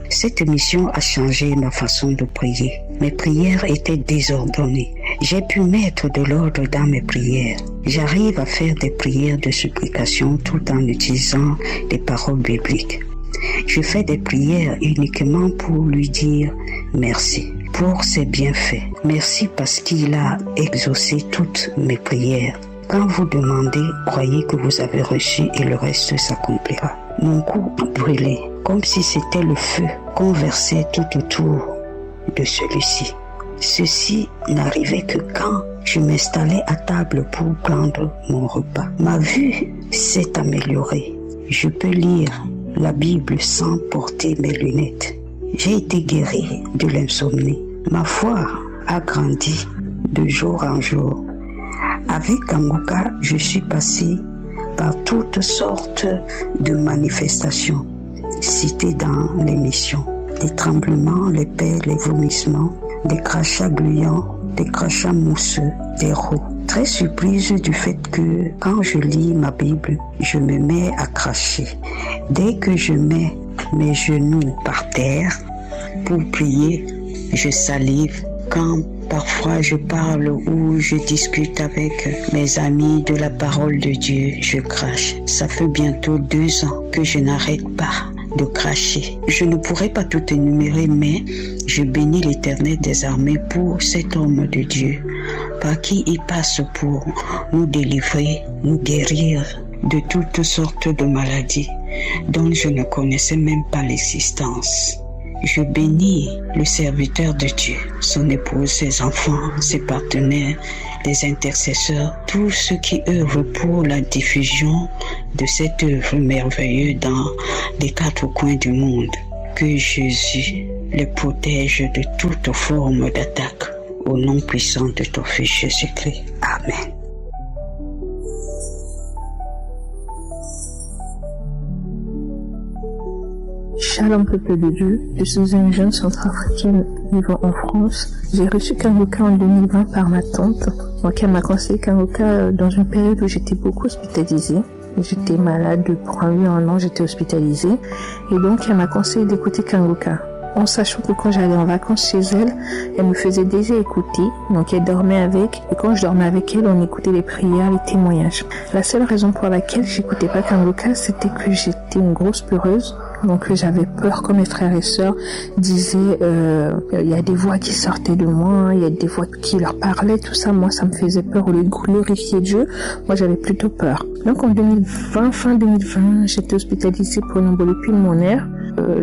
Cette émission a changé ma façon de prier. Mes prières étaient désordonnées. J'ai pu mettre de l'ordre dans mes prières. J'arrive à faire des prières de supplication tout en utilisant des paroles bibliques. Je fais des prières uniquement pour lui dire merci pour ses bienfaits. Merci parce qu'il a exaucé toutes mes prières. Quand vous demandez, croyez que vous avez reçu et le reste s'accomplira. Mon cou a brûlé, comme si c'était le feu qu'on versait tout autour de celui-ci. Ceci n'arrivait que quand je m'installais à table pour prendre mon repas. Ma vue s'est améliorée. Je peux lire la Bible sans porter mes lunettes. J'ai été guéri de l'insomnie. Ma foi a grandi de jour en jour. Avec Kanguka, je suis passé par toutes sortes de manifestations citées dans l'émission. Des tremblements, les peurs, les vomissements, des crachats gluants, des crachats mousseux, des rots. Très surprise du fait que quand je lis ma Bible, je me mets à cracher. Dès que je mets mes genoux par terre pour prier, je salive. Quand parfois je parle ou je discute avec mes amis de la parole de Dieu, je crache. Ça fait bientôt 2 ans que je n'arrête pas de cracher. Je ne pourrais pas tout énumérer, mais je bénis l'Éternel des armées pour cet homme de Dieu, par qui il passe pour nous délivrer, nous guérir de toutes sortes de maladies dont je ne connaissais même pas l'existence. Je bénis le serviteur de Dieu, son épouse, ses enfants, ses partenaires les intercesseurs, tous ceux qui œuvrent pour la diffusion de cette œuvre merveilleuse dans les 4 coins du monde. Que Jésus les protège de toute forme d'attaque. Au nom puissant de ton Fils Jésus-Christ. Amen. Shalom peuple de Dieu, je suis une jeune centrafricaine vivant en France. J'ai reçu Kangoka en 2020 par ma tante. Donc elle m'a conseillé Kangoka dans une période où j'étais beaucoup hospitalisée. J'étais malade pour 1 an, j'étais hospitalisée. Et donc elle m'a conseillé d'écouter Kangoka. En sachant que quand j'allais en vacances chez elle, elle me faisait déjà écouter. Donc elle dormait avec. Et quand je dormais avec elle, on écoutait les prières, les témoignages. La seule raison pour laquelle j'écoutais pas Kangoka, c'était que j'étais une grosse pleureuse. Donc j'avais peur, comme mes frères et sœurs disaient, il y a des voix qui sortaient de moi, il y a des voix qui leur parlaient, tout ça. Moi, ça me faisait peur. Au lieu de glorifier Dieu, moi j'avais plutôt peur. Donc en 2020, fin 2020, j'étais hospitalisée pour une embolie pulmonaire.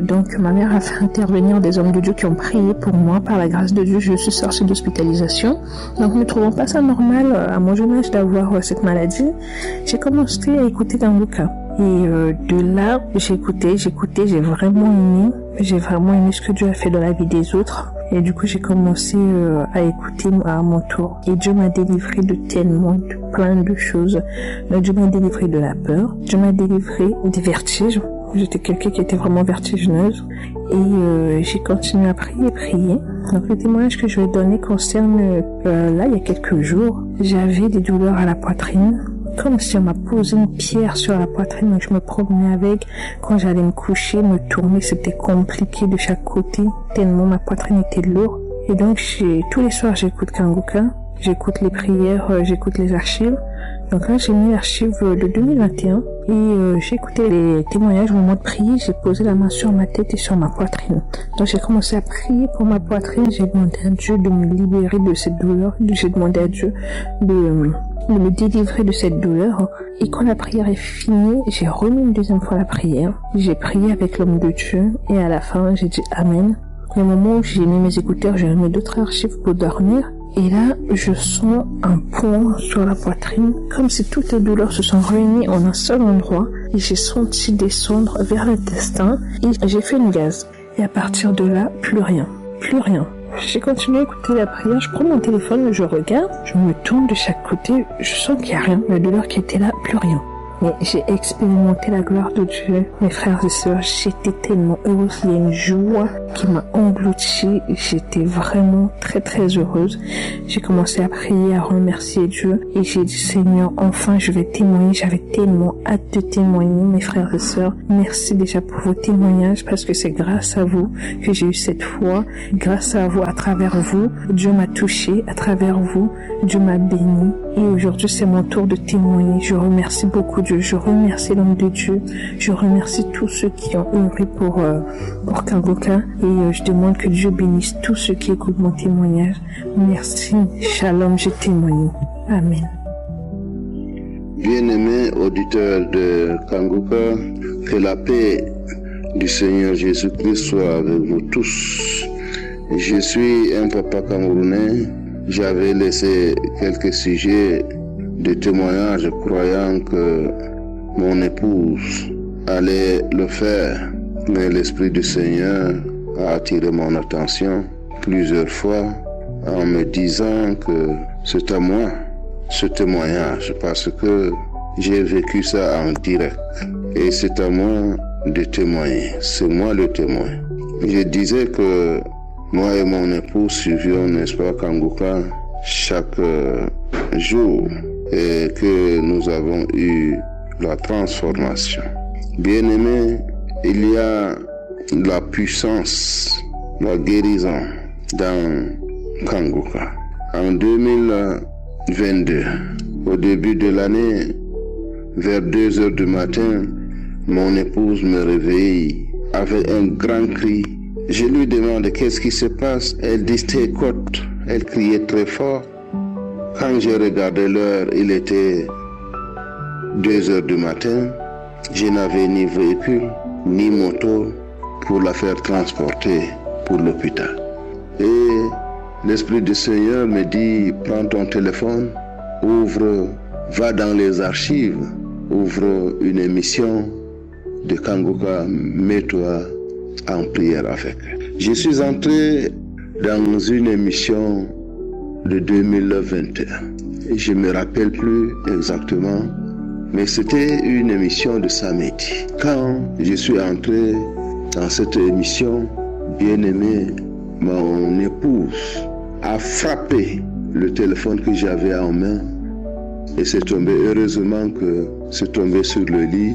Donc ma mère a fait intervenir des hommes de Dieu qui ont prié pour moi. Par la grâce de Dieu, je suis sortie d'hospitalisation. Donc ne trouvant pas ça normal à mon jeune âge d'avoir cette maladie, j'ai commencé à écouter Kangoka. Et de là, j'ai écouté, j'ai vraiment aimé ce que Dieu a fait dans la vie des autres. Et du coup, j'ai commencé à écouter à mon tour. Et Dieu m'a délivré de plein de choses. Donc, Dieu m'a délivré de la peur. Dieu m'a délivré des vertiges. J'étais quelqu'un qui était vraiment vertigineuse. Et j'ai continué à prier. Donc, le témoignage que je vais donner concerne, là, il y a quelques jours, j'avais des douleurs à la poitrine. Comme si on m'a posé une pierre sur la poitrine, donc je me promenais avec. Quand j'allais me coucher, me tourner, c'était compliqué de chaque côté, tellement ma poitrine était lourde. Et donc, tous les soirs, j'écoute Kangoka, j'écoute les prières, j'écoute les archives. Donc là, j'ai mis l'archive de 2021 et j'ai écouté les témoignages au moment de prier. J'ai posé la main sur ma tête et sur ma poitrine. Donc j'ai commencé à prier pour ma poitrine. J'ai demandé à Dieu de me libérer de cette douleur. J'ai demandé à Dieu de me délivrer de cette douleur. Et quand la prière est finie, j'ai remis une deuxième fois la prière. J'ai prié avec l'homme de Dieu et à la fin, j'ai dit Amen. Au moment où j'ai mis mes écouteurs, j'ai remis d'autres archives pour dormir. Et là, je sens un poids sur la poitrine, comme si toutes les douleurs se sont réunies en un seul endroit. Et j'ai senti descendre vers l'intestin et j'ai fait une gaz. Et à partir de là, plus rien. J'ai continué à écouter la prière, je prends mon téléphone, je regarde, je me tourne de chaque côté, je sens qu'il n'y a rien. La douleur qui était là, plus rien. Mais j'ai expérimenté la gloire de Dieu, mes frères et sœurs, j'étais tellement heureuse, il y a une joie qui m'a engloutie, j'étais vraiment très très heureuse. J'ai commencé à prier, à remercier Dieu et j'ai dit Seigneur, enfin je vais témoigner, j'avais tellement hâte de témoigner, mes frères et sœurs. Merci déjà pour vos témoignages parce que c'est grâce à vous que j'ai eu cette foi, grâce à vous, à travers vous, Dieu m'a touché, à travers vous, Dieu m'a béni et aujourd'hui c'est mon tour de témoigner. Je remercie beaucoup Dieu, je remercie l'homme de Dieu, je remercie tous ceux qui ont œuvré pour Kangoka et je demande que Dieu bénisse tous ceux qui écoutent mon témoignage. Merci, shalom, j'ai témoigné. Amen. Bien-aimés auditeurs de Kangoka, que la paix du Seigneur Jésus-Christ soit avec vous tous. Je suis un papa camerounais. J'avais laissé quelques sujets de témoignage croyant que mon épouse allait le faire. Mais l'Esprit du Seigneur a attiré mon attention plusieurs fois en me disant que c'est à moi ce témoignage parce que j'ai vécu ça en direct. Et c'est à moi de témoigner. C'est moi le témoin. Je disais que moi et mon épouse suivions, n'est-ce pas, Kangoka chaque jour et que nous avons eu la transformation. Bien-aimés, il y a la puissance, la guérison dans Kangoka. En 2022, au début de l'année, vers 2 heures du matin, mon épouse me réveille avec un grand cri. Je lui demande qu'est-ce qui se passe. Elle dit t'écoute. Elle criait très fort. Quand j'ai regardé l'heure, il était 2 heures du matin. Je n'avais ni véhicule, ni moto pour la faire transporter pour l'hôpital. Et l'Esprit du Seigneur me dit, prends ton téléphone, ouvre, va dans les archives, ouvre une émission de Kangoka, mets-toi en prière avec eux. Je suis entré dans une émission de 2021. Je ne me rappelle plus exactement, mais c'était une émission de samedi. Quand je suis entré dans cette émission, bien-aimé, mon épouse a frappé le téléphone que j'avais en main et c'est tombé. Heureusement que c'est tombé sur le lit,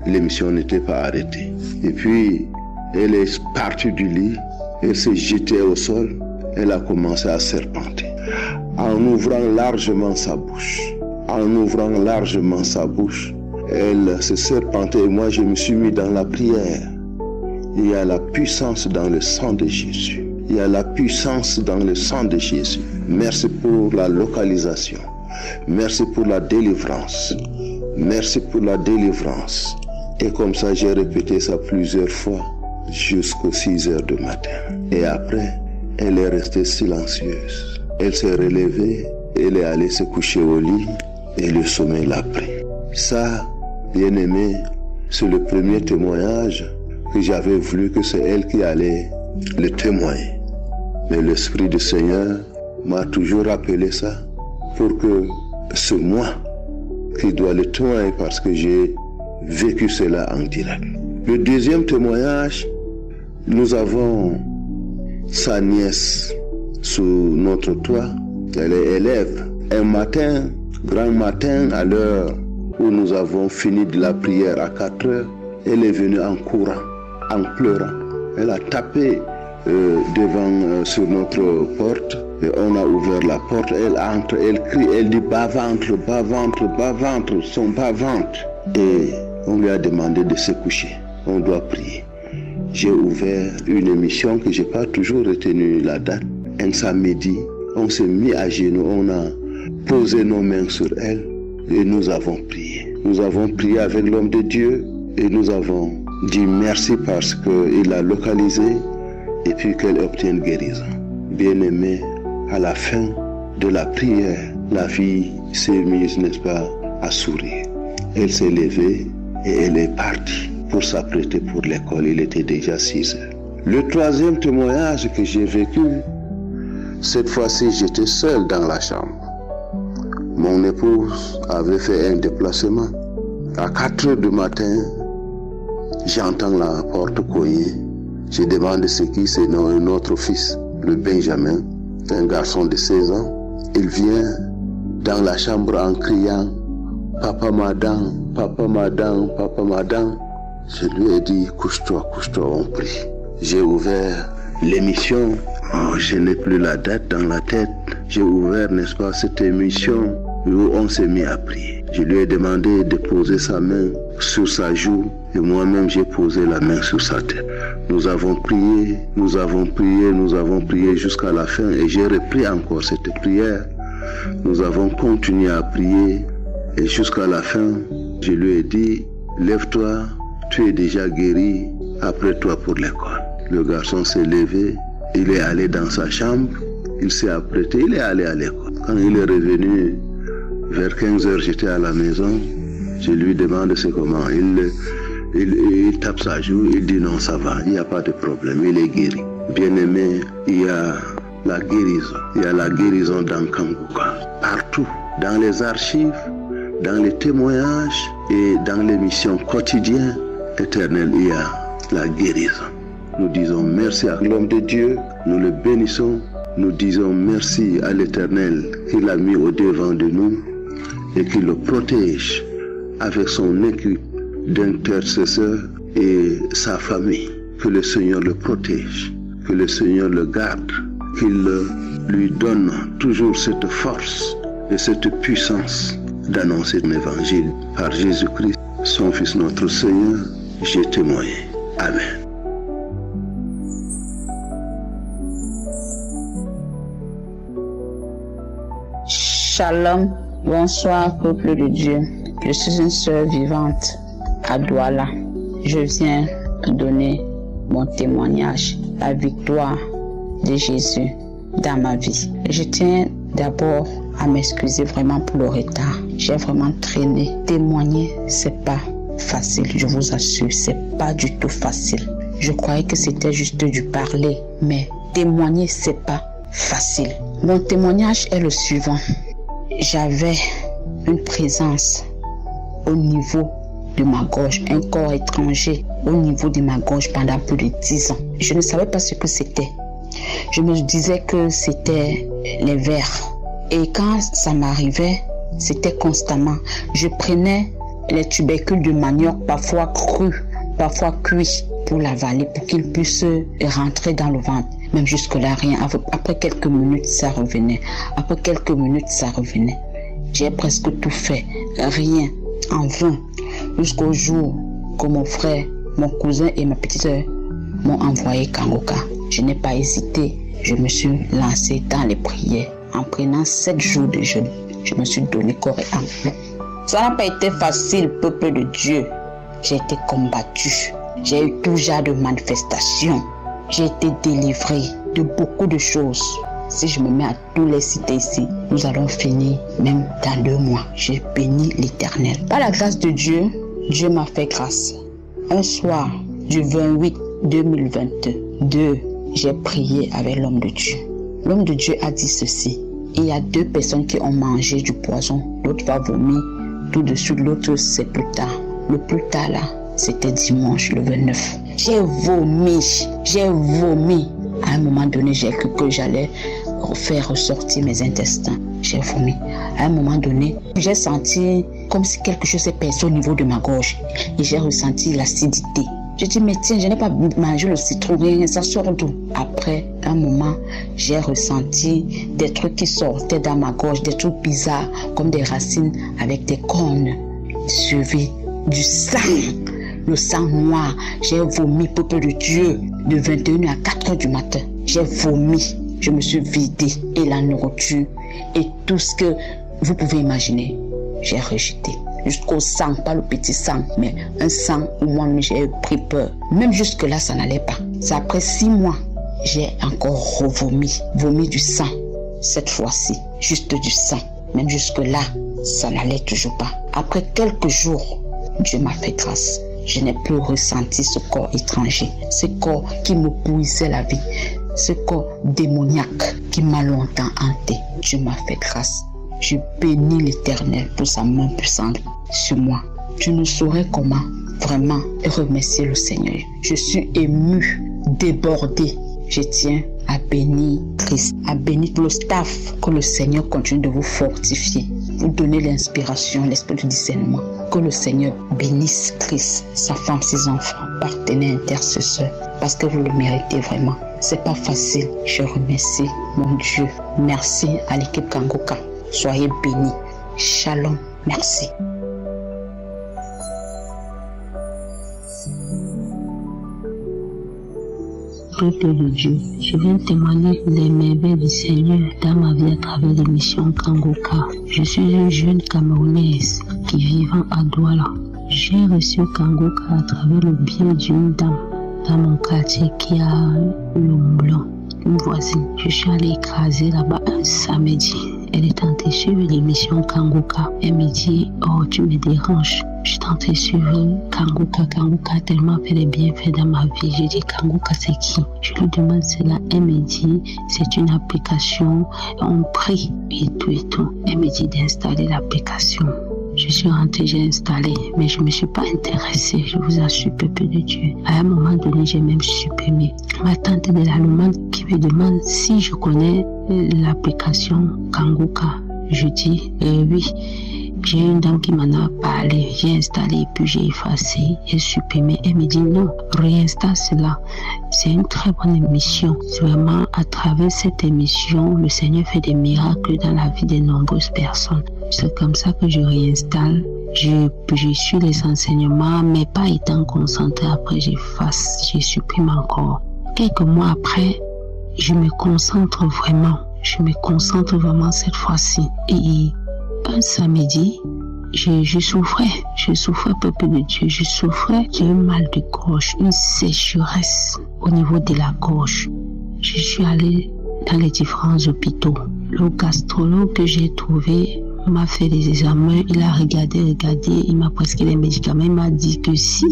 l'émission n'était pas arrêtée. Et puis, elle est partie du lit, elle s'est jetée au sol, elle a commencé à serpenter. En ouvrant largement sa bouche, elle se serpentait et moi je me suis mis dans la prière. Il y a la puissance dans le sang de Jésus. Il y a la puissance dans le sang de Jésus. Merci pour la localisation. Merci pour la délivrance. Merci pour la délivrance. Et comme ça, j'ai répété ça plusieurs fois jusqu'aux 6 heures du matin. Et après, elle est restée silencieuse. Elle s'est relevée, elle est allée se coucher au lit et le sommeil l'a pris. Ça, bien-aimé, c'est le premier témoignage que j'avais voulu que c'est elle qui allait le témoigner. Mais l'Esprit du Seigneur m'a toujours rappelé ça pour que c'est moi qui dois le témoigner parce que j'ai vécu cela en direct. Le deuxième témoignage, nous avons sa nièce sous notre toit. Elle est élève. Un matin, grand matin, à l'heure où nous avons fini de la prière à 4 heures, elle est venue en courant, en pleurant. Elle a tapé sur notre porte et on a ouvert la porte. Elle entre, elle crie, elle dit bas-ventre, bas-ventre, bas-ventre, son bas-ventre. Et on lui a demandé de se coucher. On doit prier. J'ai ouvert une émission que je n'ai pas toujours retenu la date. Un samedi, on s'est mis à genoux, on a posé nos mains sur elle et nous avons prié. Nous avons prié avec l'homme de Dieu et nous avons dit merci parce qu'il l'a localisé et puis qu'elle obtienne guérison. Bien-aimé, à la fin de la prière, la fille s'est mise, n'est-ce pas, à sourire. Elle s'est levée et elle est partie pour s'apprêter pour l'école. Il était déjà 6 heures. Le troisième témoignage que j'ai vécu, cette fois-ci j'étais seul dans la chambre. Mon épouse avait fait un déplacement. À 4 heures du matin, j'entends la porte cogner. Je demande ce qui c'est. Notre fils, le Benjamin, un garçon de 16 ans. Il vient dans la chambre en criant « Papa madame, papa madame, papa madame ». Je lui ai dit « Couche-toi, on prie ». J'ai ouvert l'émission. Je n'ai plus la date dans la tête. J'ai ouvert, n'est-ce pas, cette émission où on s'est mis à prier. Je lui ai demandé de poser sa main sur sa joue et moi-même j'ai posé la main sur sa tête. Nous avons prié jusqu'à la fin et j'ai repris encore cette prière. Nous avons continué à prier et jusqu'à la fin, je lui ai dit, lève-toi, tu es déjà guéri, apprête-toi pour l'école. Le garçon s'est levé, il est allé dans sa chambre, il s'est apprêté, il est allé à l'école. Quand il est revenu, vers 15 heures, j'étais à la maison, je lui demande c'est comment. Il tape sa joue, il dit non, ça va, il n'y a pas de problème, il est guéri. Bien-aimé, il y a la guérison. Il y a la guérison dans Kangoka. Partout, dans les archives, dans les témoignages et dans l'émission quotidienne éternelle, il y a la guérison. Nous disons merci à l'homme de Dieu, nous le bénissons, nous disons merci à l'Éternel qui l'a mis au devant de nous et qui le protège avec son équipe d'intercesseurs et sa famille. Que le Seigneur le protège, que le Seigneur le garde, qu'il lui donne toujours cette force et cette puissance d'annoncer l'évangile par Jésus-Christ, son Fils notre Seigneur. J'ai témoigné. Amen. Shalom, bonsoir peuple de Dieu. Je suis une sœur vivante à Douala. Je viens donner mon témoignage. La victoire de Jésus dans ma vie. Je tiens d'abord à m'excuser vraiment pour le retard. J'ai vraiment traîné. Témoigner, c'est pas facile, je vous assure, c'est pas du tout facile. Je croyais que c'était juste du parler, mais témoigner, c'est pas facile. Mon témoignage est le suivant. J'avais une présence au niveau de ma gorge, un corps étranger au niveau de ma gorge pendant plus de 10 ans. Je ne savais pas ce que c'était. Je me disais que c'était les vers. Et quand ça m'arrivait, c'était constamment. Je prenais les tubercules de manioc, parfois crus, parfois cuits, pour l'avaler, pour qu'ils puissent rentrer dans le ventre. Même jusque-là, rien. Après quelques minutes, ça revenait. Après quelques minutes, ça revenait. J'ai presque tout fait. Rien. En vain. Jusqu'au jour que mon frère, mon cousin et ma petite soeur m'ont envoyé Kangoka. Je n'ai pas hésité. Je me suis lancé dans les prières. En prenant 7 jours de jeûne, je me suis donné corps et âme. Ça n'a pas été facile, peuple de Dieu. J'ai été combattu. J'ai eu tout genre de manifestations. J'ai été délivré de beaucoup de choses. Si je me mets à tous les citer ici, nous allons finir même dans 2 mois. J'ai béni l'Éternel. Par la grâce de Dieu, Dieu m'a fait grâce. Un soir du 28-2022, j'ai prié avec l'homme de Dieu. L'homme de Dieu a dit ceci. Il y a 2 personnes qui ont mangé du poison. L'autre va vomir tout de suite, l'autre c'est plus tard. Le plus tard là, c'était dimanche le 29. J'ai vomi. À un moment donné, j'ai cru que j'allais faire ressortir mes intestins. J'ai vomi. À un moment donné, j'ai senti comme si quelque chose s'est percé au niveau de ma gorge. Et j'ai ressenti l'acidité. Je dis, mais tiens, je n'ai pas mangé le citron, rien, ça sort d'où? Après un moment, j'ai ressenti des trucs qui sortaient dans ma gorge, des trucs bizarres, comme des racines avec des cornes, suivis du sang. Le sang noir, j'ai vomi, peuple de Dieu, de 21h à 4h du matin. J'ai vomi, je me suis vidé, et la nourriture, et tout ce que vous pouvez imaginer, j'ai rejeté. Jusqu'au sang, pas le petit sang, mais un sang où moi-même j'ai pris peur. Même jusque-là, ça n'allait pas. C'est après 6 mois, j'ai encore vomi du sang. Cette fois-ci, juste du sang. Même jusque-là, ça n'allait toujours pas. Après quelques jours, Dieu m'a fait grâce. Je n'ai plus ressenti ce corps étranger, ce corps qui me puisait la vie, ce corps démoniaque qui m'a longtemps hanté. Dieu m'a fait grâce. Je bénis l'Éternel pour sa main puissante sur moi. Je ne saurais comment vraiment remercier le Seigneur. Je suis ému, débordé. Je tiens à bénir Christ, à bénir tout le staff. Que le Seigneur continue de vous fortifier, vous donner l'inspiration, l'esprit de discernement. Que le Seigneur bénisse Christ, sa femme, ses enfants, partenaires, intercesseurs, parce que vous le méritez vraiment. C'est pas facile. Je remercie mon Dieu. Merci à l'équipe Kangoka. Soyez bénis. Shalom. Merci. Peuple de Dieu, je viens témoigner les merveilles du Seigneur dans ma vie à travers l'émission Kangoka. Je suis une jeune Camerounaise qui vivant à Douala. J'ai reçu Kangoka à travers le biais d'une dame dans mon quartier qui a le moulin, une voisine. Je suis allée écraser là-bas un samedi. Elle est tentée suivre l'émission Kangoka. Elle me dit, oh, tu me déranges. Je suis tentée suivre Kangoka. Kangoka a tellement fait des bienfaits dans ma vie. Je dis, Kangoka, c'est qui? Je lui demande cela. Elle me dit, c'est une application. On prie et tout et tout. Elle me dit d'installer l'application. Je suis rentrée, j'ai installé, mais je ne me suis pas intéressée, je vous assure, peuple de Dieu. À un moment donné, j'ai même supprimé. Ma tante de l'Allemagne qui me demande si je connais l'application Kangoka. Je dis oui. J'ai une dame qui m'en a parlé, j'ai installé et puis j'ai effacé, j'ai supprimé. Elle me dit non, réinstalle cela. C'est une très bonne émission. Vraiment, à travers cette émission, le Seigneur fait des miracles dans la vie de nombreuses personnes. C'est comme ça que je réinstalle. Je suis les enseignements, mais pas étant concentré. Après, j'efface, je supprime encore. Quelques mois après, je me concentre vraiment. Je me concentre vraiment cette fois-ci. Et un samedi, je souffrais, peuple de Dieu, je souffrais d'un mal de gorge, une sécheresse au niveau de la gorge. Je suis allée dans les différents hôpitaux. Le gastrologue que j'ai trouvé m'a fait des examens, il a regardé, il m'a prescrit les médicaments, il m'a dit que si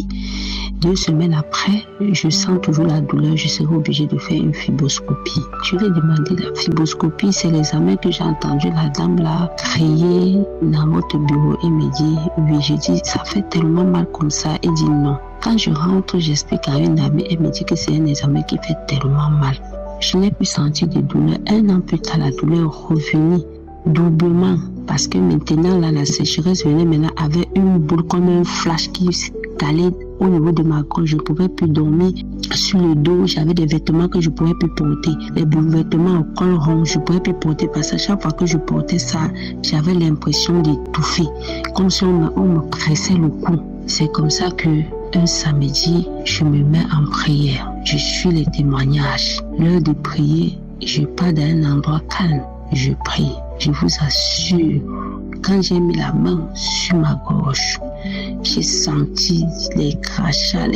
2 semaines après, je sens toujours la douleur, je serai obligée de faire une fibroscopie. Je lui ai demandé la fibroscopie, c'est l'examen que j'ai entendu la dame là créer dans votre bureau. Il me dit oui, j'ai dit ça fait tellement mal comme ça, il dit non. Quand je rentre, j'explique à une amie, elle me dit que c'est un examen qui fait tellement mal. Je n'ai plus senti de douleur. 1 an plus tard, la douleur est revenue doublement parce que maintenant là, la sécheresse venait maintenant avec une boule comme un flash qui calait au niveau de ma gorge. Je ne pouvais plus dormir sur le dos. J'avais des vêtements que je ne pouvais plus porter. Les vêtements au col rond, je ne pouvais plus porter parce que chaque fois que je portais ça, j'avais l'impression d'étouffer, comme si on me pressait le cou. C'est comme ça que un samedi, je me mets en prière. Je suis les témoignages. L'heure de prier, je pars dans un endroit calme. Je prie. Je vous assure, quand j'ai mis la main sur ma gorge, j'ai senti les crachats,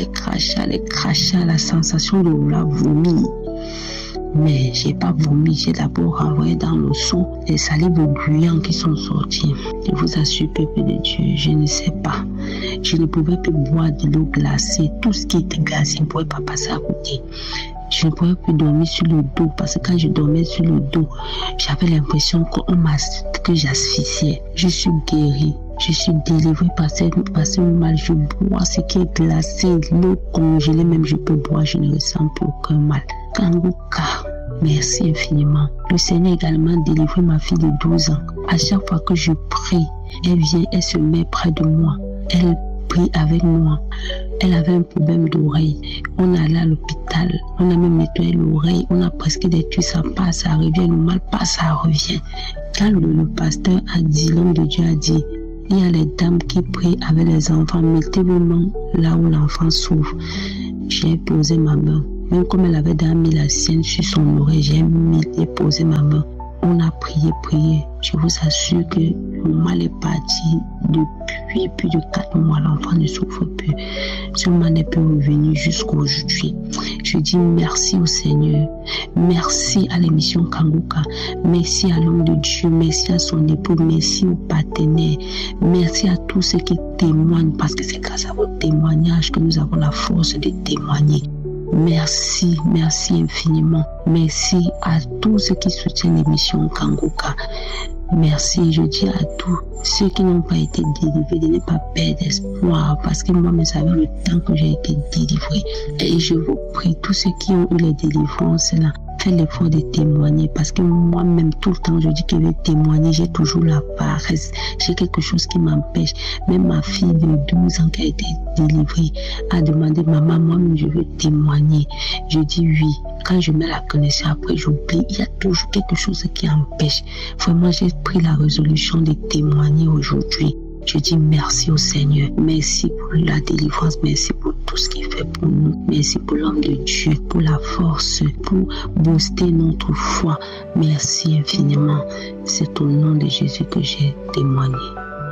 la sensation de vouloir vomir. Mais j'ai pas vomi, j'ai d'abord renvoyé dans le sang les salives gluantes qui sont sorties. Je vous assure, peuple de Dieu, je ne sais pas. Je ne pouvais plus boire de l'eau glacée. Tout ce qui était glacé, je ne pouvais pas passer à côté. Je ne pouvais plus dormir sur le dos parce que quand je dormais sur le dos, j'avais l'impression que j'asphyxiais. Je suis guérie. Je suis délivrée par ce mal. Je bois ce qui est glacé, l'eau congelée, même je peux boire, je ne ressens plus aucun mal. Kanguka, merci infiniment. Le Seigneur a également délivré ma fille de 12 ans. À chaque fois que je prie, elle vient, elle se met près de moi. Elle prie avec moi. Elle avait un problème d'oreille. On est allé à l'hôpital. On a même nettoyé l'oreille. On a presque des tuyaux. Ça passe, ça revient. Le mal passe, ça revient. Quand le pasteur a dit, l'homme de Dieu a dit, il y a les dames qui prient avec les enfants. Mettez vos mains là où l'enfant souffre. J'ai posé ma main. Même comme elle avait déjà mis la sienne sur son oreille, j'ai posé ma main. On a prié. Je vous assure que le mal est parti depuis plus de 4 mois. L'enfant ne souffre plus. Ce mal n'est plus revenu jusqu'aujourd'hui. Je dis merci au Seigneur. Merci à l'émission Kanguka. Merci à l'homme de Dieu. Merci à son époux. Merci aux partenaires. Merci à tous ceux qui témoignent parce que c'est grâce à vos témoignages que nous avons la force de témoigner. Merci infiniment. Merci à tous ceux qui soutiennent l'émission Kanguka. Merci, je dis à tous ceux qui n'ont pas été délivrés de ne pas perdre espoir parce que moi, ça fait le temps que j'ai été délivré. Et je vous prie, tous ceux qui ont eu les délivrances là, faites l'effort de témoigner parce que moi-même, tout le temps, je dis que je vais témoigner, j'ai toujours la paresse. J'ai quelque chose qui m'empêche. Même ma fille de 12 ans qui a été délivrée a demandé, maman, moi-même, je veux témoigner. Je dis oui. Quand je mets la connexion, après j'oublie. Il y a toujours quelque chose qui empêche. Vraiment, j'ai pris la résolution de témoigner aujourd'hui. Je dis merci au Seigneur. Merci pour la délivrance. Merci pour tout ce qu'il fait pour nous. Merci pour l'homme de Dieu, pour la force, pour booster notre foi. Merci infiniment. C'est au nom de Jésus que j'ai témoigné.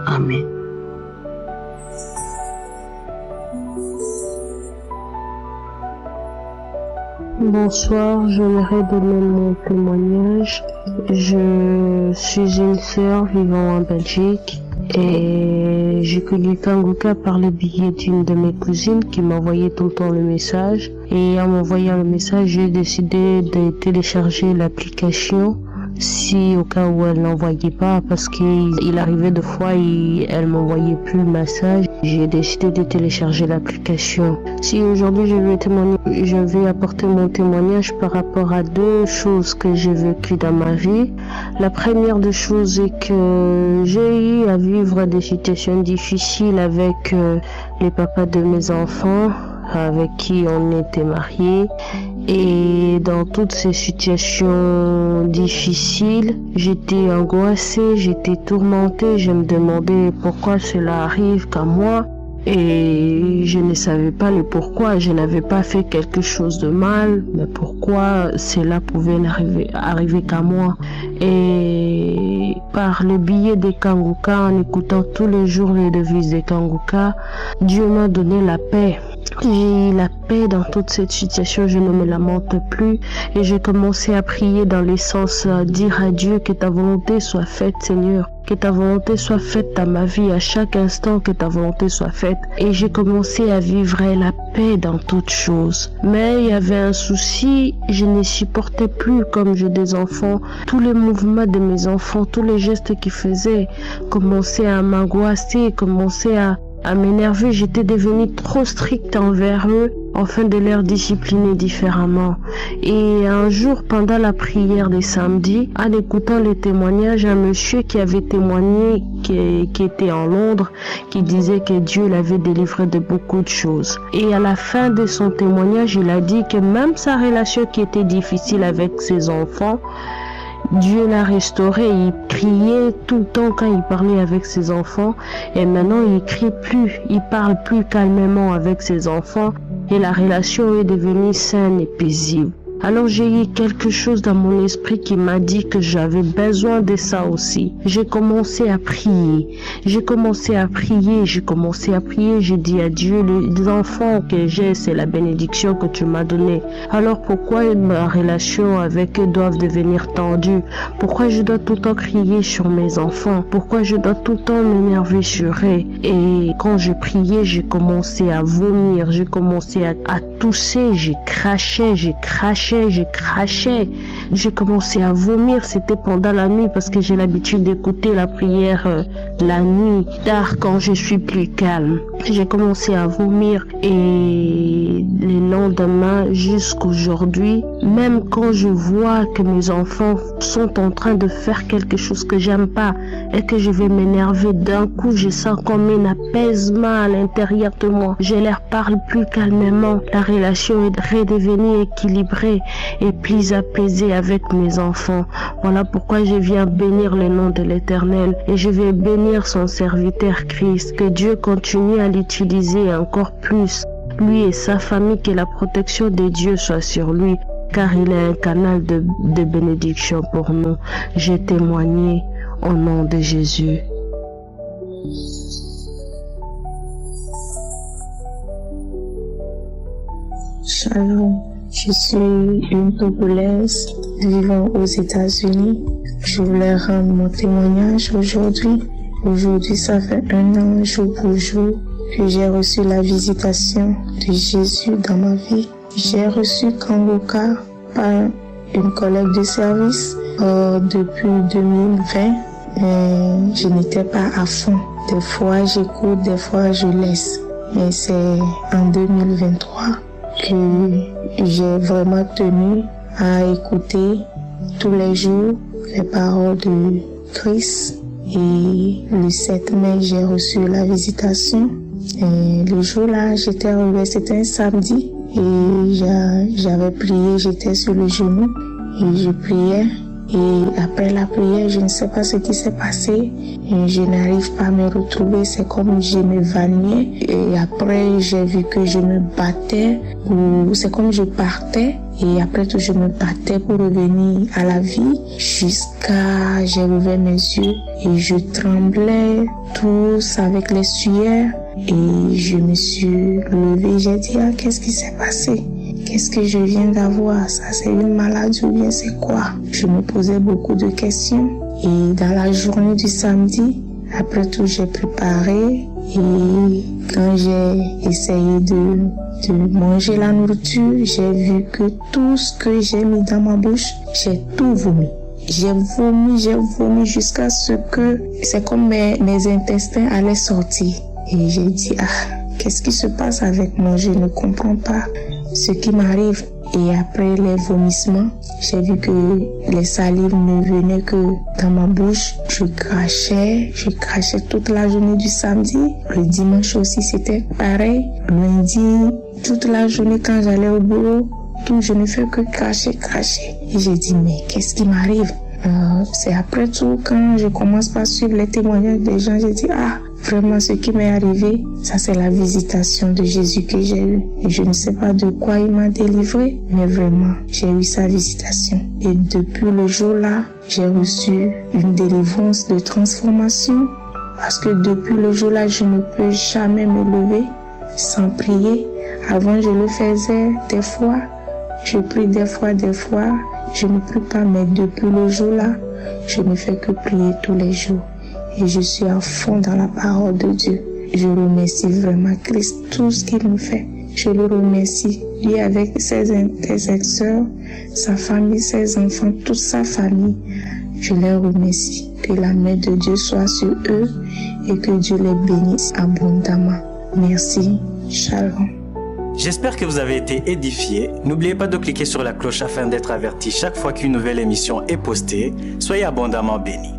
Amen. Bonsoir, j'aimerais donner mon témoignage. Je suis une sœur vivant en Belgique et j'ai connu Kanguka par le biais d'une de mes cousines qui m'envoyait tout le temps le message. Et en m'envoyant le message, j'ai décidé de télécharger l'application si au cas où elle n'envoyait pas parce qu'il arrivait de fois et elle m'envoyait plus le message. J'ai décidé de télécharger l'application. Si aujourd'hui je vais témoigner, je vais apporter mon témoignage par rapport à 2 choses que j'ai vécues dans ma vie. La première des choses est que j'ai eu à vivre des situations difficiles avec les papas de mes enfants, avec qui on était mariés. Et dans toutes ces situations difficiles, j'étais angoissée, j'étais tourmentée, je me demandais pourquoi cela arrive qu'à moi. Et je ne savais pas le pourquoi, je n'avais pas fait quelque chose de mal, mais pourquoi cela pouvait arriver qu'à moi. Et par le biais des Kanguka, en écoutant tous les jours les devises des Kanguka, Dieu m'a donné la paix. J'ai eu la paix dans toute cette situation, je ne me lamente plus et j'ai commencé à prier dans le sens dire à Dieu que ta volonté soit faite, Seigneur, que ta volonté soit faite dans ma vie, à chaque instant que ta volonté soit faite. Et j'ai commencé à vivre la paix dans toutes choses. Mais il y avait un souci, je ne supportais plus, comme j'ai des enfants, tous les mouvements de mes enfants, tous les gestes qu'ils faisaient commençaient à m'angoisser, commençaient à m'énerver. J'étais devenue trop stricte envers eux afin de les discipliner différemment. Et un jour, pendant la prière des samedis, en écoutant les témoignages, un monsieur qui avait témoigné, qui était en Londres, qui disait que Dieu l'avait délivré de beaucoup de choses. Et à la fin de son témoignage, il a dit que même sa relation qui était difficile avec ses enfants, Dieu l'a restauré. Il criait tout le temps quand il parlait avec ses enfants et maintenant il crie plus, il parle plus calmement avec ses enfants et la relation est devenue saine et paisible. Alors j'ai eu quelque chose dans mon esprit qui m'a dit que j'avais besoin de ça aussi. J'ai commencé à prier. J'ai dit à Dieu, les enfants que j'ai, c'est la bénédiction que tu m'as donnée. Alors pourquoi ma relation avec eux doit devenir tendue? Pourquoi je dois tout le temps crier sur mes enfants? Pourquoi je dois tout le temps m'énerver sur eux? Et quand je priais, j'ai commencé à vomir, j'ai commencé à tousser, j'ai craché. J'ai commencé à vomir, c'était pendant la nuit parce que j'ai l'habitude d'écouter la prière la nuit, tard quand je suis plus calme. J'ai commencé à vomir et le lendemain jusqu'aujourd'hui, même quand je vois que mes enfants sont en train de faire quelque chose que j'aime pas et que je vais m'énerver, d'un coup je sens comme un apaisement à l'intérieur de moi. Je leur parle plus calmement, la relation est redevenue équilibrée et plus apaisée avec mes enfants. Voilà pourquoi je viens bénir le nom de l'Éternel et je vais bénir son serviteur Christ. Que Dieu continue à l'utiliser encore plus, lui et sa famille, que la protection de Dieu soit sur lui, car il est un canal de bénédiction pour nous. J'ai témoigné au nom de Jésus. Shalom. Je suis une Togolaise vivant aux États-Unis. Je voulais rendre mon témoignage aujourd'hui. Aujourd'hui, ça fait 1 an, jour pour jour, que j'ai reçu la visitation de Jésus dans ma vie. J'ai reçu Kangoka par une collègue de service depuis 2020. Mais je n'étais pas à fond. Des fois, j'écoute, des fois, je laisse. Mais c'est en 2023 que j'ai vraiment tenu à écouter tous les jours les paroles de Christ. Et le 7 mai, j'ai reçu la visitation. Et le jour-là, j'étais arrivée, c'était un samedi. Et j'avais prié, j'étais sur le genou et je priais. Et après la prière, je ne sais pas ce qui s'est passé. Et je n'arrive pas à me retrouver. C'est comme je m'évanouis. Et après, j'ai vu que je me battais. Ou c'est comme je partais. Et après tout, je me battais pour revenir à la vie. Jusqu'à j'ai ouvert mes yeux. Et je tremblais tous avec les sueurs. Et je me suis levée. J'ai dit, ah, qu'est-ce qui s'est passé? Qu'est-ce que je viens d'avoir? Ça, c'est une maladie ou bien c'est quoi? Je me posais beaucoup de questions. Et dans la journée du samedi, après tout, j'ai préparé. Et quand j'ai essayé de manger la nourriture, j'ai vu que tout ce que j'ai mis dans ma bouche, j'ai tout vomi. J'ai vomi jusqu'à ce que c'est comme mes intestins allaient sortir. Et j'ai dit, ah, qu'est-ce qui se passe avec moi? Je ne comprends pas ce qui m'arrive. Et après les vomissements, j'ai vu que les salives ne venaient que dans ma bouche. Je crachais toute la journée du samedi. Le dimanche aussi, c'était pareil. Lundi, toute la journée quand j'allais au boulot, tout, je ne fais que cracher. Et j'ai dit, mais qu'est-ce qui m'arrive? C'est après tout, quand je commence par suivre les témoignages des gens, j'ai dit, ah, vraiment ce qui m'est arrivé, ça c'est la visitation de Jésus que j'ai eue. Et je ne sais pas de quoi il m'a délivré, mais vraiment, j'ai eu sa visitation. Et depuis le jour-là, j'ai reçu une délivrance de transformation. Parce que depuis le jour-là, je ne peux jamais me lever. sans prier. Avant, je le faisais des fois. Je prie des fois. Je ne prie pas, mais depuis le jour-là, je ne fais que prier tous les jours. Et je suis à fond dans la parole de Dieu. Je remercie vraiment Christ, tout ce qu'il me fait. Je le remercie, lui avec ses intercesseurs, sa famille, ses enfants, toute sa famille. Je les remercie. Que la main de Dieu soit sur eux et que Dieu les bénisse abondamment. Merci. Shalom. J'espère que vous avez été édifiés. N'oubliez pas de cliquer sur la cloche afin d'être averti chaque fois qu'une nouvelle émission est postée. Soyez abondamment bénis.